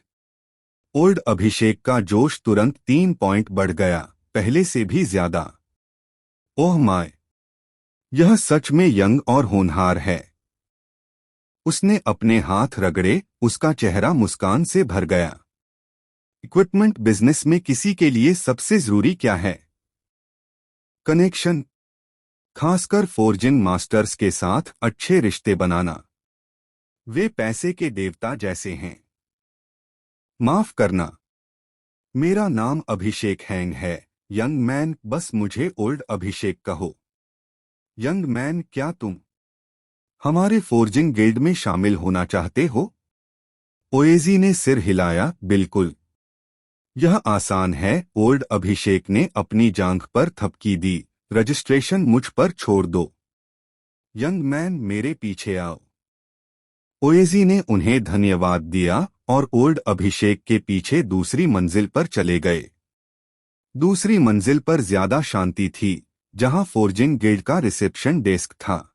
ओल्ड अभिषेक का जोश तुरंत 3 पॉइंट बढ़ गया, पहले से भी ज्यादा। ओह माय, यह सच में यंग और होनहार है। उसने अपने हाथ रगड़े, उसका चेहरा मुस्कान से भर गया। इक्विपमेंट बिजनेस में किसी के लिए सबसे जरूरी क्या है? कनेक्शन, खासकर फोर्जिंग मास्टर्स के साथ अच्छे रिश्ते बनाना। वे पैसे के देवता जैसे हैं। माफ करना, मेरा नाम अभिषेक हैंग है। यंग मैन, बस मुझे ओल्ड अभिषेक कहो। यंग मैन, क्या तुम हमारे फोर्जिंग गिल्ड में शामिल होना चाहते हो? ओएजी ने सिर हिलाया, बिल्कुल। यह आसान है। ओल्ड अभिषेक ने अपनी जांघ पर थपकी दी, रजिस्ट्रेशन मुझ पर छोड़ दो। यंग मैन, मेरे पीछे आओ। ओएजी ने उन्हें धन्यवाद दिया और ओल्ड अभिषेक के पीछे दूसरी मंजिल पर चले गए। दूसरी मंजिल पर ज्यादा शांति थी, जहां फोर्जिंग गिल्ड का रिसेप्शन डेस्क था।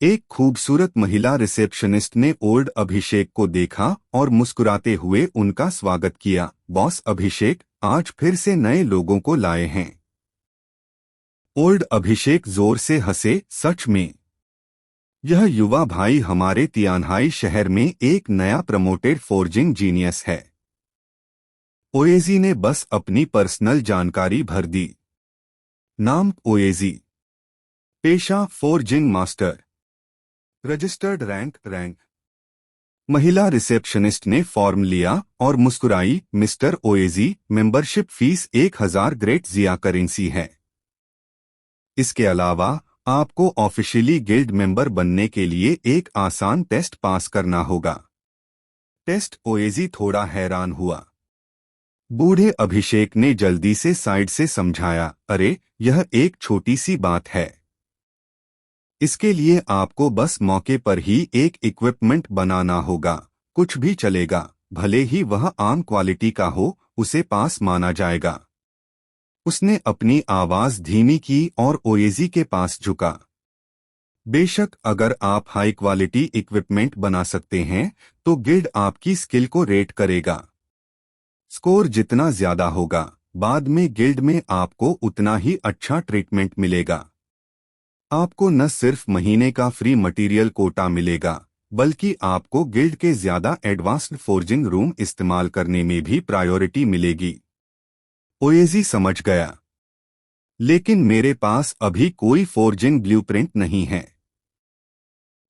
एक खूबसूरत महिला रिसेप्शनिस्ट ने ओल्ड अभिषेक को देखा और मुस्कुराते हुए उनका स्वागत किया। बॉस अभिषेक, आज फिर से नए लोगों को लाए हैं। ओल्ड अभिषेक जोर से हंसे, सच में? यह युवा भाई हमारे तियानहाई शहर में एक नया प्रमोटेड फोर्जिंग जीनियस है। ओएजी ने बस अपनी पर्सनल जानकारी भर दी। नाम ओएजी, पेशा फोर्जिंग मास्टर, रजिस्टर्ड रैंक। महिला रिसेप्शनिस्ट ने फॉर्म लिया और मुस्कुराई, मिस्टर ओएजी, मेंबरशिप फीस 1000 ग्रेट जिया करेंसी है। इसके अलावा आपको ऑफिशियली गिल्ड मेंबर बनने के लिए एक आसान टेस्ट पास करना होगा। टेस्ट? ओएजी थोड़ा हैरान हुआ। बूढ़े अभिषेक ने जल्दी से साइड से समझाया, अरे यह एक छोटी सी बात है। इसके लिए आपको बस मौके पर ही एक इक्विपमेंट बनाना होगा। कुछ भी चलेगा, भले ही वह आम क्वालिटी का हो, उसे पास माना जाएगा। उसने अपनी आवाज धीमी की और ओएजी के पास झुका। बेशक अगर आप हाई क्वालिटी इक्विपमेंट बना सकते हैं तो गिल्ड आपकी स्किल को रेट करेगा। स्कोर जितना ज्यादा होगा, बाद में गिल्ड में आपको उतना ही अच्छा ट्रीटमेंट मिलेगा। आपको न सिर्फ महीने का फ्री मटेरियल कोटा मिलेगा, बल्कि आपको गिल्ड के ज्यादा एडवांस्ड फोर्जिंग रूम इस्तेमाल करने में भी प्रायोरिटी मिलेगी। ओएजी समझ गया, लेकिन मेरे पास अभी कोई फोर्जिंग ब्लूप्रिंट नहीं है।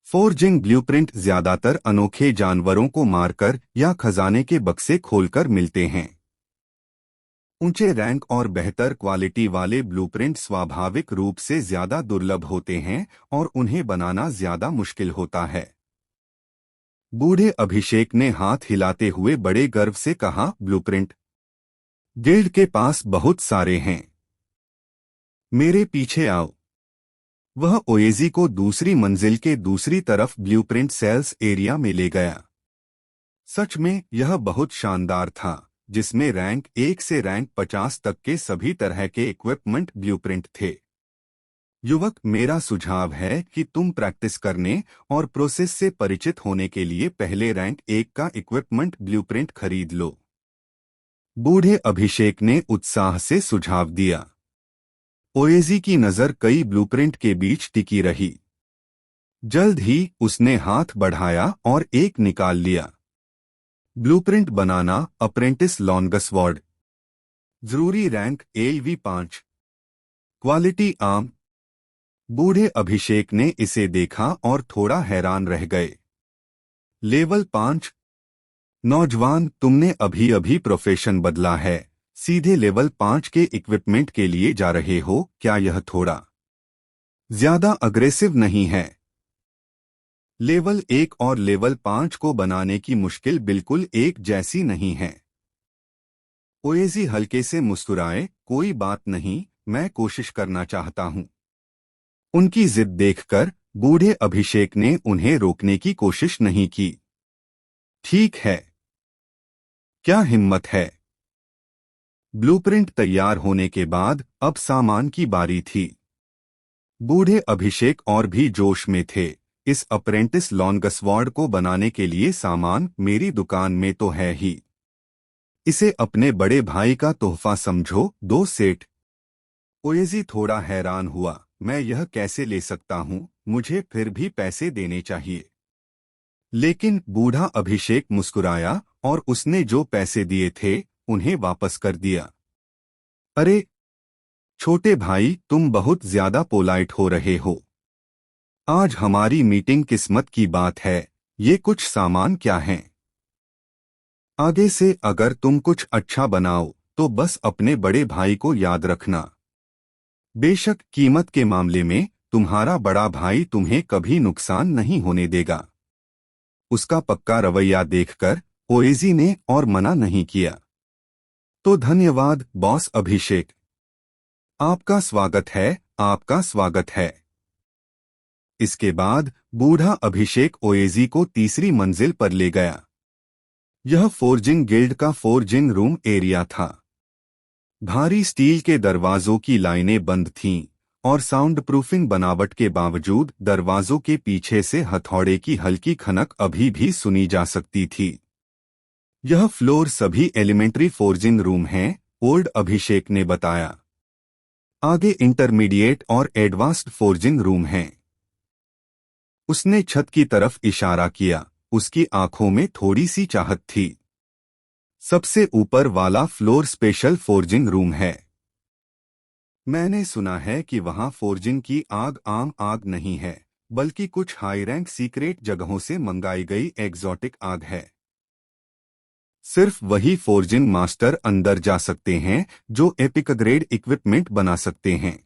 फोर्जिंग ब्लूप्रिंट ज्यादातर अनोखे जानवरों को मारकर या खजाने के बक्से खोलकर मिलते हैं। ऊंचे रैंक और बेहतर क्वालिटी वाले ब्लूप्रिंट स्वाभाविक रूप से ज्यादा दुर्लभ होते हैं और उन्हें बनाना ज्यादा मुश्किल होता है। बूढ़े अभिषेक ने हाथ हिलाते हुए बड़े गर्व से कहा, ब्लूप्रिंट गिल्ड के पास बहुत सारे हैं, मेरे पीछे आओ। वह ओएजी को दूसरी मंजिल के दूसरी तरफ ब्लूप्रिंट सेल्स एरिया में ले गया। सच में यह बहुत शानदार था, जिसमें रैंक 1 से रैंक 50 तक के सभी तरह के इक्विपमेंट ब्लूप्रिंट थे। युवक, मेरा सुझाव है कि तुम प्रैक्टिस करने और प्रोसेस से परिचित होने के लिए पहले रैंक 1 का इक्विपमेंट ब्लूप्रिंट खरीद लो। बूढ़े अभिषेक ने उत्साह से सुझाव दिया। ओएजी की नजर कई ब्लूप्रिंट के बीच टिकी रही। जल्द ही उसने हाथ बढ़ाया और एक निकाल लिया। ब्लूप्रिंट बनाना, अप्रेंटिस लॉन्गसवर्ड। जरूरी रैंक AV5। क्वालिटी आम। बूढ़े अभिषेक ने इसे देखा और थोड़ा हैरान रह गए। लेवल 5। नौजवान, तुमने अभी अभी प्रोफेशन बदला है, सीधे लेवल 5 के इक्विपमेंट के लिए जा रहे हो, क्या यह थोड़ा ज्यादा अग्रेसिव नहीं है? लेवल 1 और लेवल 5 को बनाने की मुश्किल बिल्कुल एक जैसी नहीं है। ओएजी हल्के से मुस्कुराए, कोई बात नहीं, मैं कोशिश करना चाहता हूं। उनकी जिद देखकर बूढ़े अभिषेक ने उन्हें रोकने की कोशिश नहीं की। ठीक है, क्या हिम्मत है। ब्लूप्रिंट तैयार होने के बाद अब सामान की बारी थी। बूढ़े अभिषेक और भी जोश में थे। इस अप्रेंटिस लॉन्गसवर्ड को बनाने के लिए सामान मेरी दुकान में तो है ही। इसे अपने बड़े भाई का तोहफा समझो, 2 सेट। ओएजी थोड़ा हैरान हुआ, मैं यह कैसे ले सकता हूं, मुझे फिर भी पैसे देने चाहिए। लेकिन बूढ़ा अभिषेक मुस्कुराया और उसने जो पैसे दिए थे उन्हें वापस कर दिया। अरे छोटे भाई, तुम बहुत ज्यादा पोलाइट हो रहे हो। आज हमारी मीटिंग किस्मत की बात है, ये कुछ सामान क्या हैं? आगे से अगर तुम कुछ अच्छा बनाओ तो बस अपने बड़े भाई को याद रखना। बेशक कीमत के मामले में तुम्हारा बड़ा भाई तुम्हें कभी नुकसान नहीं होने देगा। उसका पक्का रवैया देखकर ओएजी ने और मना नहीं किया। तो धन्यवाद बॉस अभिषेक। आपका स्वागत है, आपका स्वागत है। इसके बाद बूढ़ा अभिषेक ओएजी को तीसरी मंजिल पर ले गया। यह फोर्जिंग गिल्ड का फोर्जिंग रूम एरिया था। भारी स्टील के दरवाजों की लाइनें बंद थीं और साउंड प्रूफिंग बनावट के बावजूद दरवाजों के पीछे से हथौड़े की हल्की खनक अभी भी सुनी जा सकती थी। यह फ्लोर सभी एलिमेंट्री फोर्जिंग रूम हैं, ओल्ड अभिषेक ने बताया। आगे इंटरमीडिएट और एडवांस्ड फोर्जिंग रूम हैं। उसने छत की तरफ इशारा किया, उसकी आंखों में थोड़ी सी चाहत थी। सबसे ऊपर वाला फ्लोर स्पेशल फोर्जिंग रूम है। मैंने सुना है कि वहां फोर्जिंग की आग आम आग नहीं है, बल्कि कुछ हाई रैंक सीक्रेट जगहों से मंगाई गई एग्जॉटिक आग है। सिर्फ वही फोर्जिंग मास्टर अंदर जा सकते हैं जो एपिक ग्रेड इक्विपमेंट बना सकते हैं।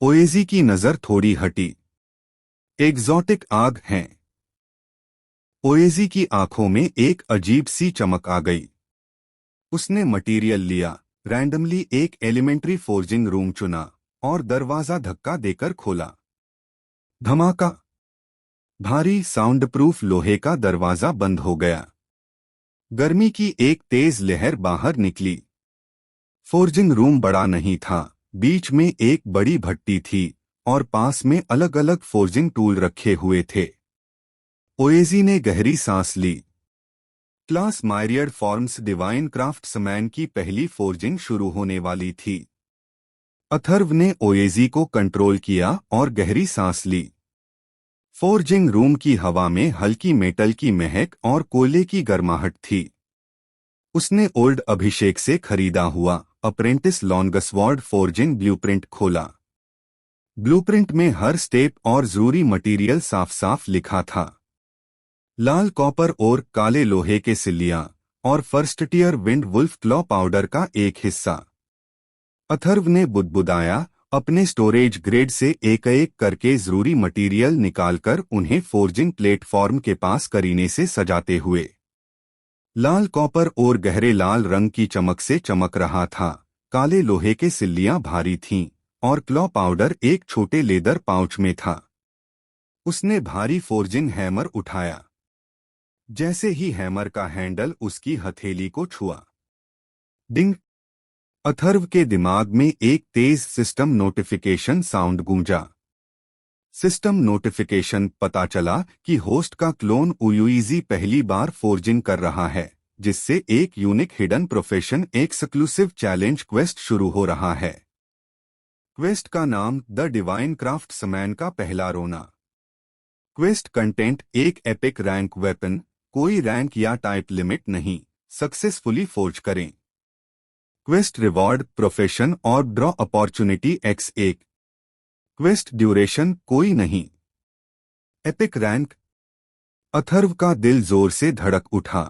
ओएजी की नजर थोड़ी हटी। एग्जॉटिक आग हैं। ओएजी की आंखों में एक अजीब सी चमक आ गई। उसने मटेरियल लिया, रैंडमली एक एलिमेंट्री फोर्जिंग रूम चुना और दरवाजा धक्का देकर खोला। धमाका! भारी साउंड प्रूफ लोहे का दरवाजा बंद हो गया। गर्मी की एक तेज लहर बाहर निकली। फोर्जिंग रूम बड़ा नहीं था। बीच में एक बड़ी भट्टी थी और पास में अलग अलग फोर्जिंग टूल रखे हुए थे। ओएजी ने गहरी सांस ली। क्लास मायरियड फॉर्म्स डिवाइन क्राफ्ट्समैन की पहली फोर्जिंग शुरू होने वाली थी। अथर्व ने ओएजी को कंट्रोल किया और गहरी सांस ली। फोर्जिंग रूम की हवा में हल्की मेटल की महक और कोयले की गर्माहट थी। उसने ओल्ड अभिषेक से खरीदा हुआ अप्रेंटिस लॉन्गस्वॉर्ड फोर्जिंग ब्लूप्रिंट खोला। ब्लूप्रिंट में हर स्टेप और जरूरी मटेरियल साफ साफ लिखा था। लाल कॉपर और काले लोहे के सिल्लियां और first tier wind wolf claw powder का एक हिस्सा। अथर्व ने बुदबुदाया, अपने स्टोरेज ग्रेड से एक एक करके जरूरी मटेरियल निकालकर उन्हें फोर्जिंग प्लेटफॉर्म के पास करीने से सजाते हुए। लाल कॉपर और गहरे लाल रंग की चमक से चमक रहा था। काले लोहे के सिल्लियां भारी थीं और क्लॉ पाउडर एक छोटे लेदर पाउच में था। उसने भारी फोर्जिंग हैमर उठाया। जैसे ही हैमर का हैंडल उसकी हथेली को छुआ, डिंग! अथर्व के दिमाग में एक तेज सिस्टम नोटिफिकेशन साउंड गूंजा। सिस्टम नोटिफिकेशन, पता चला कि होस्ट का क्लोन ओयूईजी पहली बार फोर्जिंग कर रहा है, जिससे एक unique hidden profession exclusive challenge quest शुरू हो रहा है। क्वेस्ट का नाम द डिवाइन क्राफ्ट्समैन का पहला रोना। क्वेस्ट कंटेंट: एक एपिक रैंक वेपन, कोई रैंक या टाइप लिमिट नहीं, सक्सेसफुली फोर्ज करें। क्वेस्ट रिवॉर्ड: प्रोफेशन और draw opportunity x1। Quest duration: कोई नहीं। Epic rank. अथर्व का दिल जोर से धड़क उठा।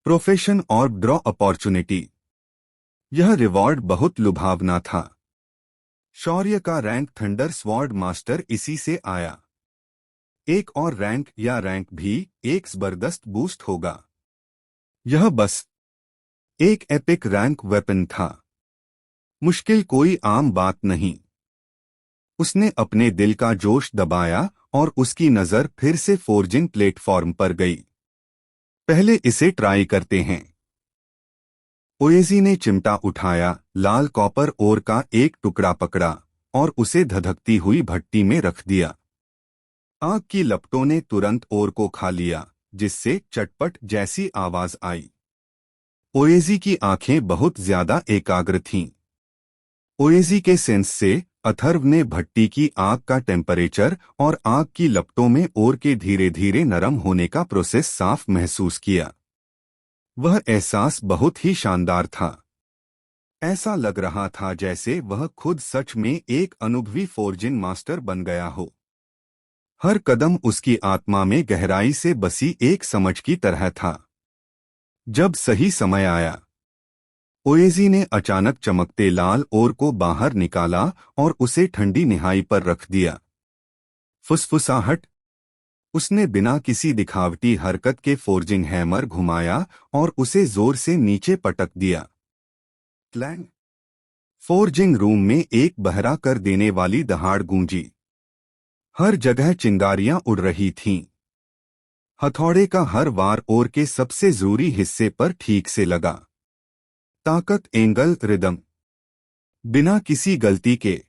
प्रोफेशन और ड्रॉ अपॉर्चुनिटी, यह रिवॉर्ड बहुत लुभावना था। शौर्य का रैंक थंडर स्वॉर्ड मास्टर इसी से आया। एक और रैंक या रैंक भी एक जबरदस्त बूस्ट होगा। यह बस एक एपिक रैंक वेपन था, मुश्किल कोई आम बात नहीं। उसने अपने दिल का जोश दबाया और उसकी नजर फिर से फोर्जिंग प्लेटफॉर्म पर गई। पहले इसे ट्राई करते हैं। ओएजी ने चिमटा उठाया, लाल कॉपर ओर का एक टुकड़ा पकड़ा और उसे धधकती हुई भट्टी में रख दिया। आग की लपटों ने तुरंत ओर को खा लिया, जिससे चटपट जैसी आवाज आई। ओएजी की आंखें बहुत ज्यादा एकाग्र थीं। ओएजी के सेंस से अथर्व ने भट्टी की आग का टेम्परेचर और आग की लपटों में ओर के धीरे धीरे नरम होने का प्रोसेस साफ महसूस किया। वह एहसास बहुत ही शानदार था। ऐसा लग रहा था जैसे वह खुद सच में एक अनुभवी फोर्जिंग मास्टर बन गया हो। हर कदम उसकी आत्मा में गहराई से बसी एक समझ की तरह था। जब सही समय आया, ओएजी ने अचानक चमकते लाल ओर को बाहर निकाला और उसे ठंडी निहाई पर रख दिया। फुसफुसाहट। उसने बिना किसी दिखावटी हरकत के फोर्जिंग हैमर घुमाया और उसे जोर से नीचे पटक दिया। क्लैंग! फोर्जिंग रूम में एक बहरा कर देने वाली दहाड़ गूंजी। हर जगह चिंगारियां उड़ रही थीं। हथौड़े का हर वार ओर के सबसे जरूरी हिस्से पर ठीक से लगा। ताकत, एंगल, रिदम, बिना किसी गलती के।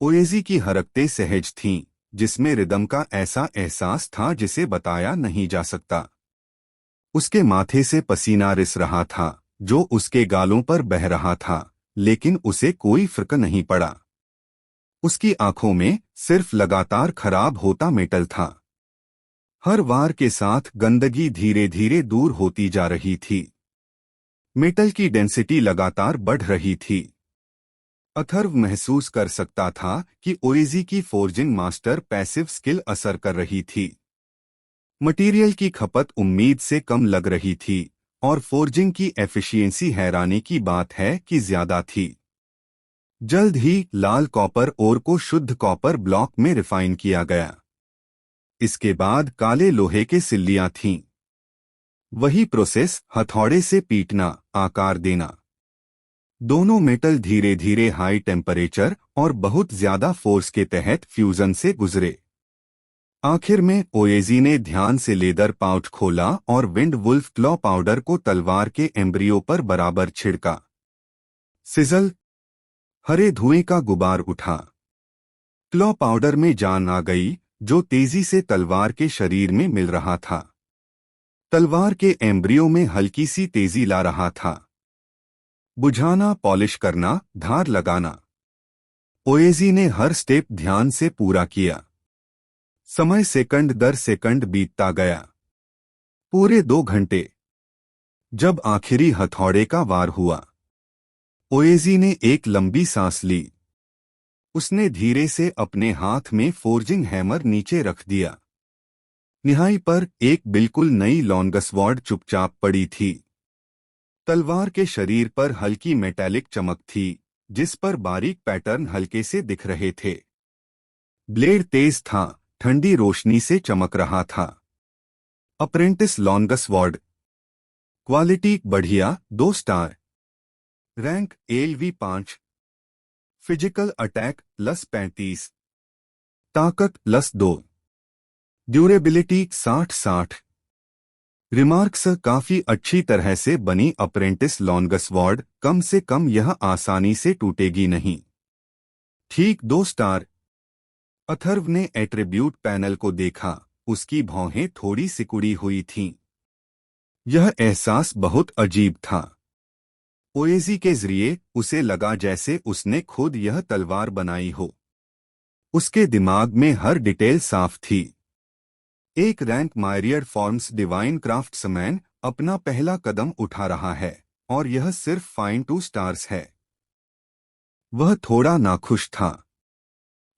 ओएजी की हरकतें सहज थीं, जिसमें रिदम का ऐसा एहसास था जिसे बताया नहीं जा सकता। उसके माथे से पसीना रिस रहा था, जो उसके गालों पर बह रहा था, लेकिन उसे कोई फर्क नहीं पड़ा। उसकी आंखों में सिर्फ लगातार खराब होता मेटल था। हर वार के साथ गंदगी धीरे धीरे दूर होती जा रही थी। मेटल की डेंसिटी लगातार बढ़ रही थी। अथर्व महसूस कर सकता था कि ओएजी की फोर्जिंग मास्टर पैसिव स्किल असर कर रही थी। मटेरियल की खपत उम्मीद से कम लग रही थी और फोर्जिंग की एफिशिएंसी हैरानी की बात है कि ज्यादा थी। जल्द ही लाल कॉपर ओर को शुद्ध कॉपर ब्लॉक में रिफाइन किया गया। इसके बाद काले लोहे के सिल्लियां थीं। वही प्रोसेस, हथौड़े से पीटना, आकार देना। दोनों मेटल धीरे धीरे हाई टेम्परेचर और बहुत ज्यादा फोर्स के तहत फ्यूजन से गुजरे। आखिर में ओएजी ने ध्यान से लेदर पाउच खोला और विंड वुल्फ क्लॉ पाउडर को तलवार के एम्ब्रियो पर बराबर छिड़का। सिजल, हरे धुएं का गुबार उठा। क्लॉ पाउडर में जान आ गई, जो तेजी से तलवार के शरीर में मिल रहा था। तलवार के एम्ब्रियो में हल्की सी तेजी ला रहा था। बुझाना, पॉलिश करना, धार लगाना। ओएजी ने हर स्टेप ध्यान से पूरा किया। समय सेकंड दर सेकंड बीतता गया। पूरे 2 घंटे। जब आखिरी हथौड़े का वार हुआ, ओएजी ने एक लंबी सांस ली। उसने धीरे से अपने हाथ में फोर्जिंग हैमर नीचे रख दिया। निहाई पर एक बिल्कुल नई लॉन्गस्वॉर्ड चुपचाप पड़ी थी। तलवार के शरीर पर हल्की मेटालिक चमक थी, जिस पर बारीक पैटर्न हल्के से दिख रहे थे। ब्लेड तेज था, ठंडी रोशनी से चमक रहा था। अप्रेंटिस लॉन्गस्वॉर्ड। क्वालिटी बढ़िया, 2 star. Rank LV 5। Physical attack +35। ताकत +2। ड्यूरेबिलिटी 60-60। रिमार्क्स, काफी अच्छी तरह से बनी अप्रेंटिस लॉन्गस्वॉर्ड, कम से कम यह आसानी से टूटेगी नहीं। ठीक 2 स्टार। अथर्व ने एट्रीब्यूट पैनल को देखा। उसकी भौहें थोड़ी सिकुड़ी हुई थीं। यह एहसास बहुत अजीब था। ओएजी के जरिए उसे लगा जैसे उसने खुद यह तलवार बनाई हो। उसके दिमाग में हर डिटेल साफ थी। एक रैंक मायरियर फॉर्म्स डिवाइन क्राफ्ट्समैन अपना पहला कदम उठा रहा है, और यह सिर्फ फाइन 2 स्टार्स है। वह थोड़ा नाखुश था।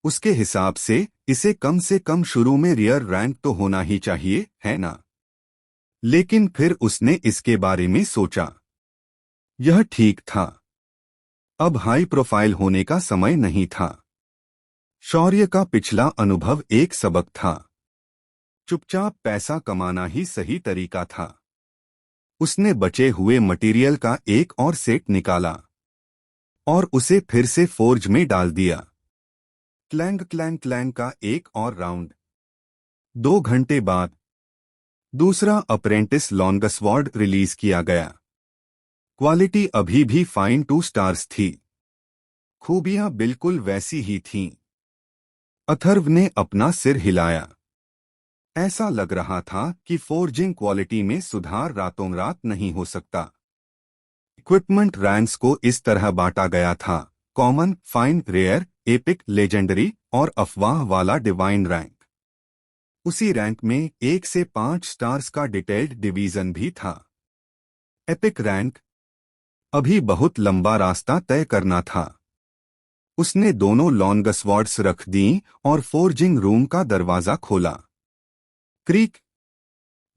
उसके हिसाब से कम शुरू में रियर रैंक तो होना ही चाहिए, है ना? लेकिन फिर उसने इसके बारे में सोचा। यह ठीक था। अब हाई प्रोफाइल होने का समय नहीं था। शौर्य का पिछला अनुभव एक सबक था। चुपचाप पैसा कमाना ही सही तरीका था। उसने बचे हुए मटेरियल का एक और सेट निकाला और उसे फिर से फोर्ज में डाल दिया। क्लैंग क्लैंग क्लैंग का एक और राउंड। 2 घंटे बाद दूसरा अप्रेंटिस लॉन्गस्वॉर्ड रिलीज किया गया। क्वालिटी अभी भी फाइन 2 स्टार्स थी। खूबियां बिल्कुल वैसी ही थीं। अथर्व ने अपना सिर हिलाया। ऐसा लग रहा था कि फोर्जिंग क्वालिटी में सुधार रातों रात नहीं हो सकता। इक्विपमेंट रैंक्स को इस तरह बांटा गया था: common, fine, rare, epic, legendary और अफवाह वाला डिवाइन रैंक। उसी रैंक में 1 से 5 स्टार्स का डिटेल्ड डिवीजन भी था। Epic rank. अभी बहुत लंबा रास्ता तय करना था। उसने दोनों लॉन्गस्वॉर्ड्स रख दी और फोर्जिंग रूम का दरवाजा खोला। क्रीक।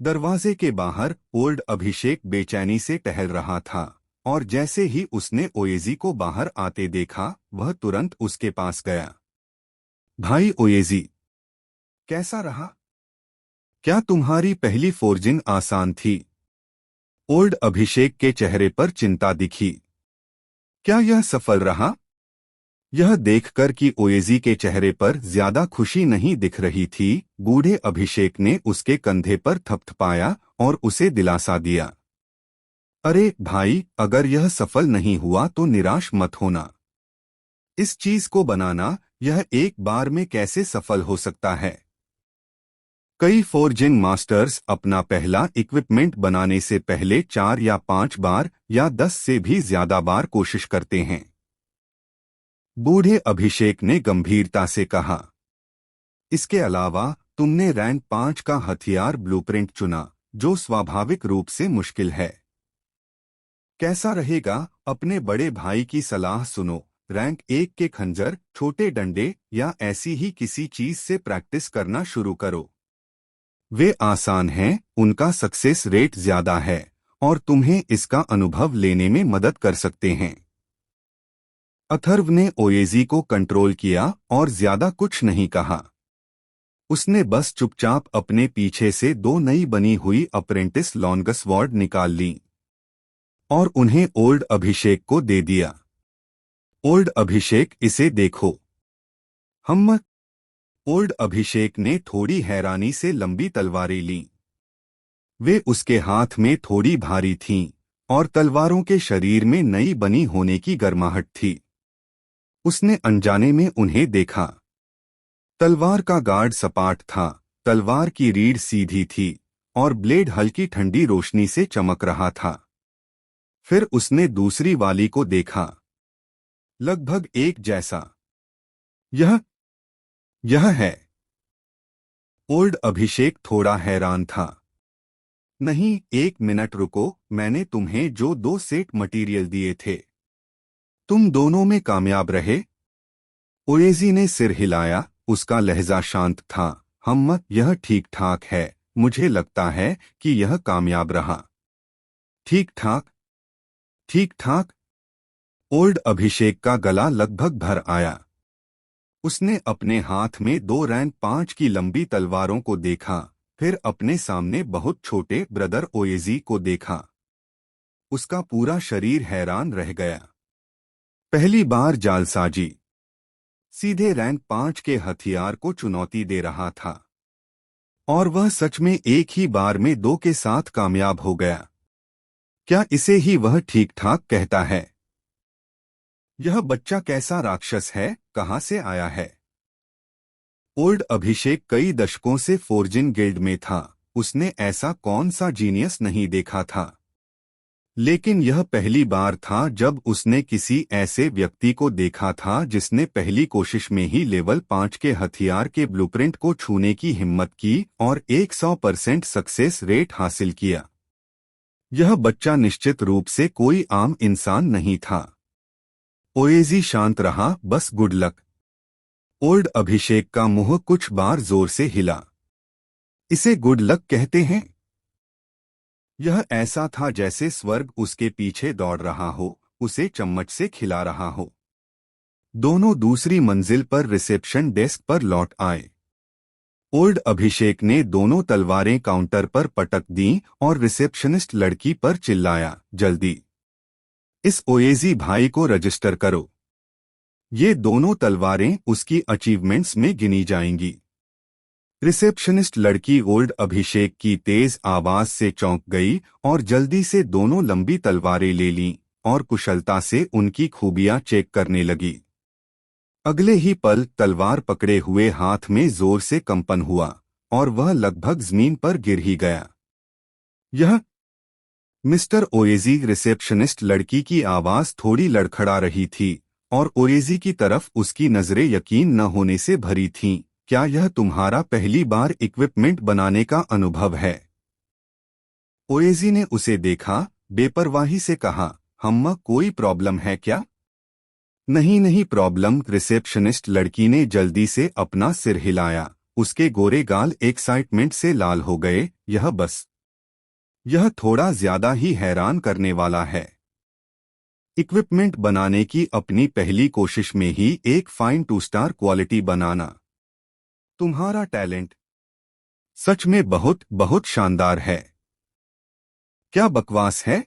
दरवाजे के बाहर ओल्ड अभिषेक बेचैनी से टहल रहा था, और जैसे ही उसने ओएजी को बाहर आते देखा, वह तुरंत उसके पास गया। भाई ओएजी, कैसा रहा? क्या तुम्हारी पहली फोर्जिंग आसान थी? ओल्ड अभिषेक के चेहरे पर चिंता दिखी। क्या यह सफल रहा? यह देखकर कि ओएजी के चेहरे पर ज्यादा खुशी नहीं दिख रही थी, बूढ़े अभिषेक ने उसके कंधे पर थपथपाया और उसे दिलासा दिया। अरे भाई, अगर यह सफल नहीं हुआ तो निराश मत होना। इस चीज को बनाना, यह एक बार में कैसे सफल हो सकता है? कई फोर्जिंग मास्टर्स अपना पहला इक्विपमेंट बनाने से पहले 4 या 5 बार या 10 से भी ज्यादा बार कोशिश करते हैं। बूढ़े अभिषेक ने गंभीरता से कहा। इसके अलावा तुमने रैंक 5 का हथियार ब्लूप्रिंट चुना, जो स्वाभाविक रूप से मुश्किल है। कैसा रहेगा? अपने बड़े भाई की सलाह सुनो। रैंक 1 के खंजर, छोटे डंडे या ऐसी ही किसी चीज से प्रैक्टिस करना शुरू करो। वे आसान हैं, उनका सक्सेस रेट ज्यादा है और तुम्हें इसका अनुभव लेने में मदद कर सकते हैं। अथर्व ने ओएजी को कंट्रोल किया और ज्यादा कुछ नहीं कहा। उसने बस चुपचाप अपने पीछे से 2 नई बनी हुई अप्रेंटिस लॉन्गस्वॉर्ड निकाल ली और उन्हें ओल्ड अभिषेक को दे दिया। ओल्ड अभिषेक, इसे देखो। हम। ओल्ड अभिषेक ने थोड़ी हैरानी से लंबी तलवारें लीं। वे उसके हाथ में थोड़ी भारी थीं और तलवारों के शरीर में नई बनी होने की गर्माहट थी। उसने अनजाने में उन्हें देखा। तलवार का गार्ड सपाट था, तलवार की रीढ़ सीधी थी और ब्लेड हल्की ठंडी रोशनी से चमक रहा था। फिर उसने दूसरी वाली को देखा, लगभग एक जैसा। यह यह है। ओल्ड अभिषेक थोड़ा हैरान था। नहीं, एक मिनट रुको, मैंने तुम्हें जो 2 सेट मटेरियल दिए थे, तुम दोनों में कामयाब रहे? ओएजी ने सिर हिलाया, उसका लहजा शांत था। यह ठीक ठाक है, मुझे लगता है कि यह कामयाब रहा। ठीक ठाक? ठीक ठाक? ओल्ड अभिषेक का गला लगभग भर आया। उसने अपने हाथ में 2 रैंक 5 की लंबी तलवारों को देखा, फिर अपने सामने बहुत छोटे ब्रदर ओएजी को देखा। उसका पूरा शरीर हैरान रह गया। पहली बार जालसाजी, सीधे रैंक 5 के हथियार को चुनौती दे रहा था, और वह सच में एक ही बार में 2 के साथ कामयाब हो गया। क्या इसे ही वह ठीक ठाक कहता है? यह बच्चा कैसा राक्षस है, कहां से आया है? ओल्ड अभिषेक कई दशकों से फोर्जिन गिल्ड में था, उसने ऐसा कौन सा जीनियस नहीं देखा था। लेकिन यह पहली बार था जब उसने किसी ऐसे व्यक्ति को देखा था जिसने पहली कोशिश में ही लेवल 5 के हथियार के ब्लूप्रिंट को छूने की हिम्मत की और 100% सक्सेस रेट हासिल किया। यह बच्चा निश्चित रूप से कोई आम इंसान नहीं था। ओएजी शांत रहा, बस गुड लक। ओल्ड अभिषेक का मुंह कुछ बार जोर से हिला। इसे गुड लक कहते हैं? यह ऐसा था जैसे स्वर्ग उसके पीछे दौड़ रहा हो, उसे चम्मच से खिला रहा हो। दोनों दूसरी मंजिल पर रिसेप्शन डेस्क पर लौट आए। ओल्ड अभिषेक ने दोनों तलवारें काउंटर पर पटक दीं और रिसेप्शनिस्ट लड़की पर चिल्लाया, जल्दी इस ओएजी भाई को रजिस्टर करो। ये दोनों तलवारें उसकी अचीवमेंट्स में गिनी जाएंगी। रिसेप्शनिस्ट लड़की ओल्ड अभिषेक की तेज आवाज से चौंक गई और जल्दी से दोनों लंबी तलवारें ले लीं और कुशलता से उनकी खूबियां चेक करने लगी। अगले ही पल तलवार पकड़े हुए हाथ में जोर से कंपन हुआ और वह लगभग जमीन पर गिर ही गया। यह मिस्टर ओएजी, रिसेप्शनिस्ट लड़की की आवाज थोड़ी लड़खड़ा रही थी और ओएजी की तरफ उसकी नजरें यकीन न होने से भरी थीं। क्या यह तुम्हारा पहली बार इक्विपमेंट बनाने का अनुभव है? ओएजी ने उसे देखा, बेपरवाही से कहा, कोई प्रॉब्लम है क्या? नहीं नहीं प्रॉब्लम, रिसेप्शनिस्ट लड़की ने जल्दी से अपना सिर हिलाया। उसके गोरे गाल एक्साइटमेंट से लाल हो गए। यह थोड़ा ज्यादा ही हैरान करने वाला है। इक्विपमेंट बनाने की अपनी पहली कोशिश में ही एक फाइन 2 स्टार क्वालिटी बनाना। तुम्हारा टैलेंट सच में बहुत बहुत शानदार है। क्या बकवास है?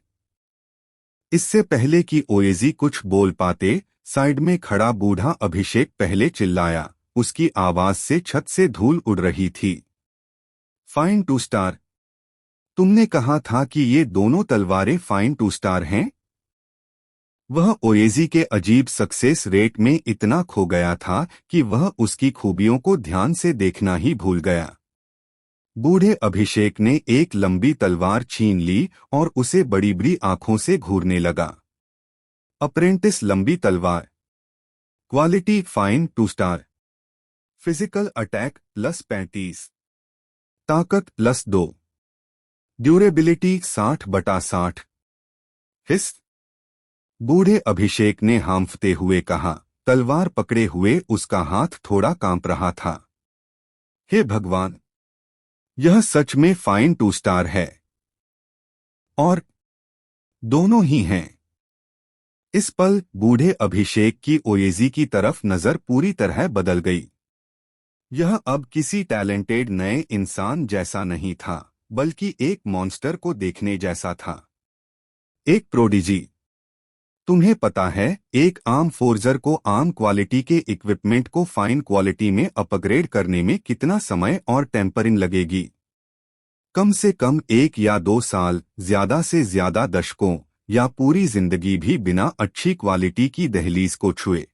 इससे पहले कि ओएजी कुछ बोल पाते, साइड में खड़ा बूढ़ा अभिषेक पहले चिल्लाया। उसकी आवाज से छत से धूल उड़ रही थी। Fine 2 star? तुमने कहा था कि ये दोनों तलवारें फाइन 2 स्टार हैं? वह ओएजी के अजीब सक्सेस रेट में इतना खो गया था कि वह उसकी खूबियों को ध्यान से देखना ही भूल गया। बूढ़े अभिषेक ने एक लंबी तलवार छीन ली और उसे बड़ी बड़ी आंखों से घूरने लगा। अप्रेंटिस लंबी तलवार, quality fine 2 star, physical attack +35, ताकत +2, ड्यूरेबिलिटी 60/60। हिस, बूढ़े अभिषेक ने हांफते हुए कहा। तलवार पकड़े हुए उसका हाथ थोड़ा कांप रहा था। हे भगवान, यह सच में फाइन 2 स्टार है। और दोनों ही हैं। इस पल बूढ़े अभिषेक की ओएजी की तरफ नजर पूरी तरह बदल गई। यह अब किसी टैलेंटेड नए इंसान जैसा नहीं था, बल्कि एक मॉन्स्टर को देखने जैसा था। एक प्रोडिजी। तुम्हें पता है, एक आम फोर्जर को आम क्वालिटी के इक्विपमेंट को फाइन क्वालिटी में अपग्रेड करने में कितना समय और टेम्परिंग लगेगी? कम से कम 1 या 2 साल, ज्यादा से ज्यादा दशकों। या पूरी जिंदगी भी बिना अच्छी क्वालिटी की दहलीज को छुए।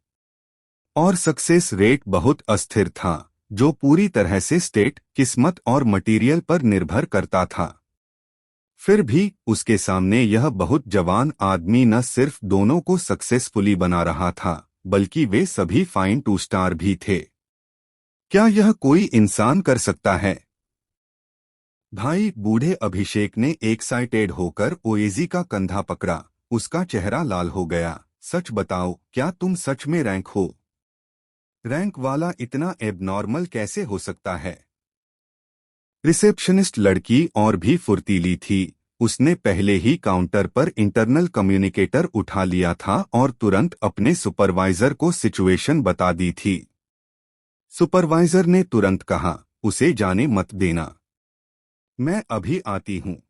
और सक्सेस रेट बहुत अस्थिर था, जो पूरी तरह से स्टेट, किस्मत और मटेरियल पर निर्भर करता था। फिर भी उसके सामने यह बहुत जवान आदमी न सिर्फ दोनों को सक्सेसफुली बना रहा था, बल्कि वे सभी फाइन 2 स्टार भी थे। क्या यह कोई इंसान कर सकता है? भाई, बूढ़े अभिषेक ने एक्साइटेड होकर ओएजी का कंधा पकड़ा। उसका चेहरा लाल हो गया। सच बताओ, क्या तुम सच में रैंक हो? रैंक वाला इतना एबनॉर्मल कैसे हो सकता है? रिसेप्शनिस्ट लड़की और भी फुर्तीली थी। उसने पहले ही काउंटर पर इंटरनल कम्युनिकेटर उठा लिया था और तुरंत अपने सुपरवाइजर को सिचुएशन बता दी थी। सुपरवाइजर ने तुरंत कहा, उसे जाने मत देना, मैं अभी आती हूँ।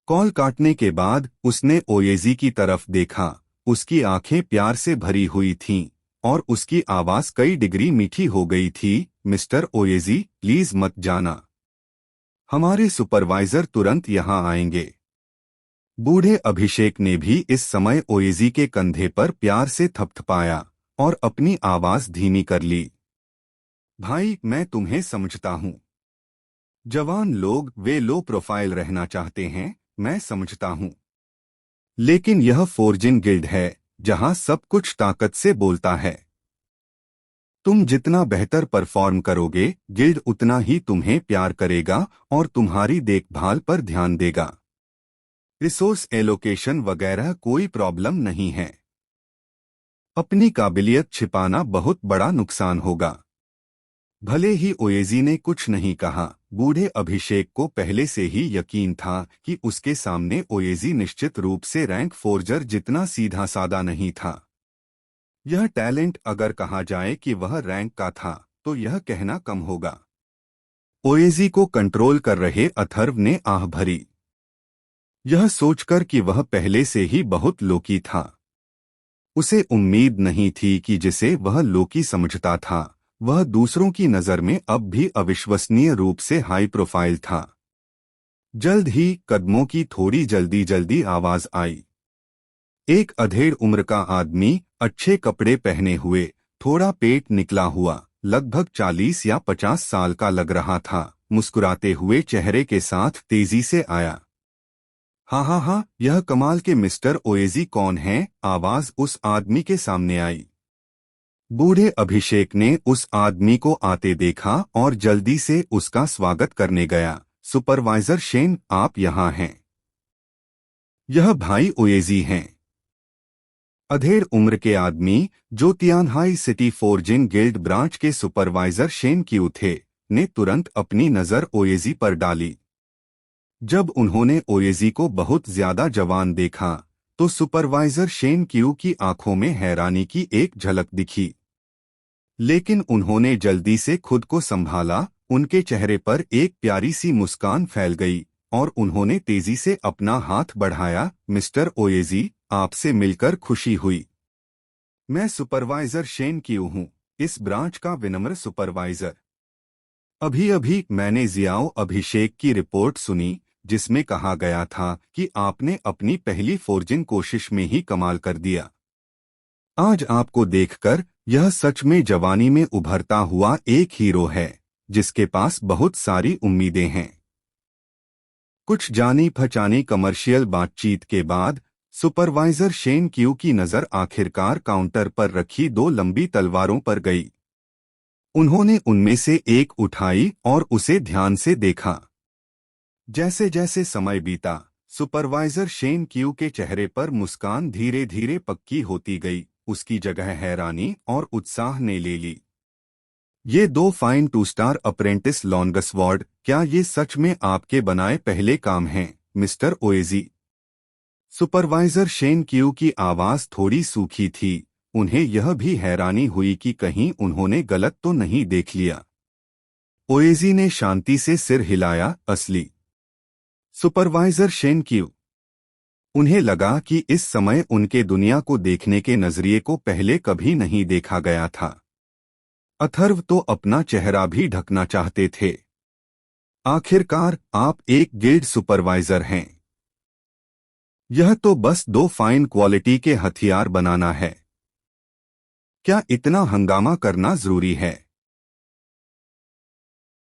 कॉल काटने के बाद उसने ओएजी की तरफ देखा। उसकी आंखें प्यार से भरी हुई थीं और उसकी आवाज कई डिग्री मीठी हो गई थी। मिस्टर ओएजी, प्लीज मत जाना, हमारे सुपरवाइजर तुरंत यहाँ आएंगे। बूढ़े अभिषेक ने भी इस समय ओएजी के कंधे पर प्यार से थपथपाया और अपनी आवाज धीमी कर ली। भाई, मैं तुम्हें समझता हूँ। जवान लोग वे लो प्रोफाइल रहना चाहते हैं, मैं समझता हूँ। लेकिन यह फोर्जिन गिल्ड है, जहां सब कुछ ताकत से बोलता है। तुम जितना बेहतर परफॉर्म करोगे, गिल्ड उतना ही तुम्हें प्यार करेगा और तुम्हारी देखभाल पर ध्यान देगा। रिसोर्स एलोकेशन वगैरह कोई प्रॉब्लम नहीं है। अपनी काबिलियत छिपाना बहुत बड़ा नुकसान होगा। भले ही ओएजी ने कुछ नहीं कहा, बूढ़े अभिषेक को पहले से ही यकीन था कि उसके सामने ओएजी निश्चित रूप से रैंक फोर्जर जितना सीधा साधा नहीं था। यह टैलेंट अगर कहा जाए कि वह रैंक का था, तो यह कहना कम होगा। ओएजी को कंट्रोल कर रहे अथर्व ने आह भरी, यह सोचकर कि वह पहले से ही बहुत लोकी था। उसे उम्मीद नहीं थी कि जिसे वह लोकी समझता था, वह दूसरों की नजर में अब भी अविश्वसनीय रूप से हाई प्रोफाइल था। जल्द ही कदमों की थोड़ी जल्दी जल्दी आवाज आई। एक अधेड़ उम्र का आदमी, अच्छे कपड़े पहने हुए, थोड़ा पेट निकला हुआ, लगभग 40 या 50 साल का लग रहा था, मुस्कुराते हुए चेहरे के साथ तेजी से आया। हाँ हाँ हाँ, यह कमाल के मिस्टर ओएजी कौन हैं? आवाज उस आदमी के सामने आई। बूढ़े अभिषेक ने उस आदमी को आते देखा और जल्दी से उसका स्वागत करने गया। सुपरवाइजर शेन, आप यहाँ हैं। यह भाई ओएजी हैं। अधेड़ उम्र के आदमी, जो तियानहाई सिटी फोर्जिंग गिल्ड ब्रांच के सुपरवाइजर शेन क्यू थे, ने तुरंत अपनी नजर ओएजी पर डाली। जब उन्होंने ओएजी को बहुत ज्यादा जवान देखा, तो सुपरवाइजर शेन क्यू की आंखों में हैरानी की एक झलक दिखी। लेकिन उन्होंने जल्दी से खुद को संभाला। उनके चेहरे पर एक प्यारी सी मुस्कान फैल गई और उन्होंने तेजी से अपना हाथ बढ़ाया। मिस्टर ओएजी, आपसे मिलकर खुशी हुई। मैं सुपरवाइजर शेन क्यू हूँ, इस ब्रांच का विनम्र सुपरवाइजर। अभी अभी मैंने जियाओ अभिषेक की रिपोर्ट सुनी, जिसमें कहा गया था कि आपने अपनी पहली फोर्जिंग कोशिश में ही कमाल कर दिया। आज आपको देखकर यह सच में जवानी में उभरता हुआ एक हीरो है, जिसके पास बहुत सारी उम्मीदें हैं। कुछ जानी पहचानी कमर्शियल बातचीत के बाद सुपरवाइजर शेन क्यू की नजर आखिरकार काउंटर पर रखी 2 लंबी तलवारों पर गई। उन्होंने उनमें से एक उठाई और उसे ध्यान से देखा। जैसे जैसे समय बीता, सुपरवाइजर शेन क्यू के चेहरे पर मुस्कान धीरे धीरे पक्की होती गई। उसकी जगह हैरानी और उत्साह ने ले ली। ये 2 फाइन 2 स्टार अप्रेंटिस लॉन्गस्वर्ड, क्या ये सच में आपके बनाए पहले काम हैं, मिस्टर ओएजी? सुपरवाइजर शेन क्यू की आवाज थोड़ी सूखी थी। उन्हें यह भी हैरानी हुई कि कहीं उन्होंने गलत तो नहीं देख लिया। ओएजी ने शांति से सिर हिलाया, असली। Supervisor Shane Q. उन्हें लगा कि इस समय उनके दुनिया को देखने के नजरिए को पहले कभी नहीं देखा गया था। अथर्व तो अपना चेहरा भी ढकना चाहते थे। आखिरकार आप एक गिल्ड सुपरवाइजर हैं। यह तो बस 2 फाइन क्वालिटी के हथियार बनाना है। क्या इतना हंगामा करना जरूरी है?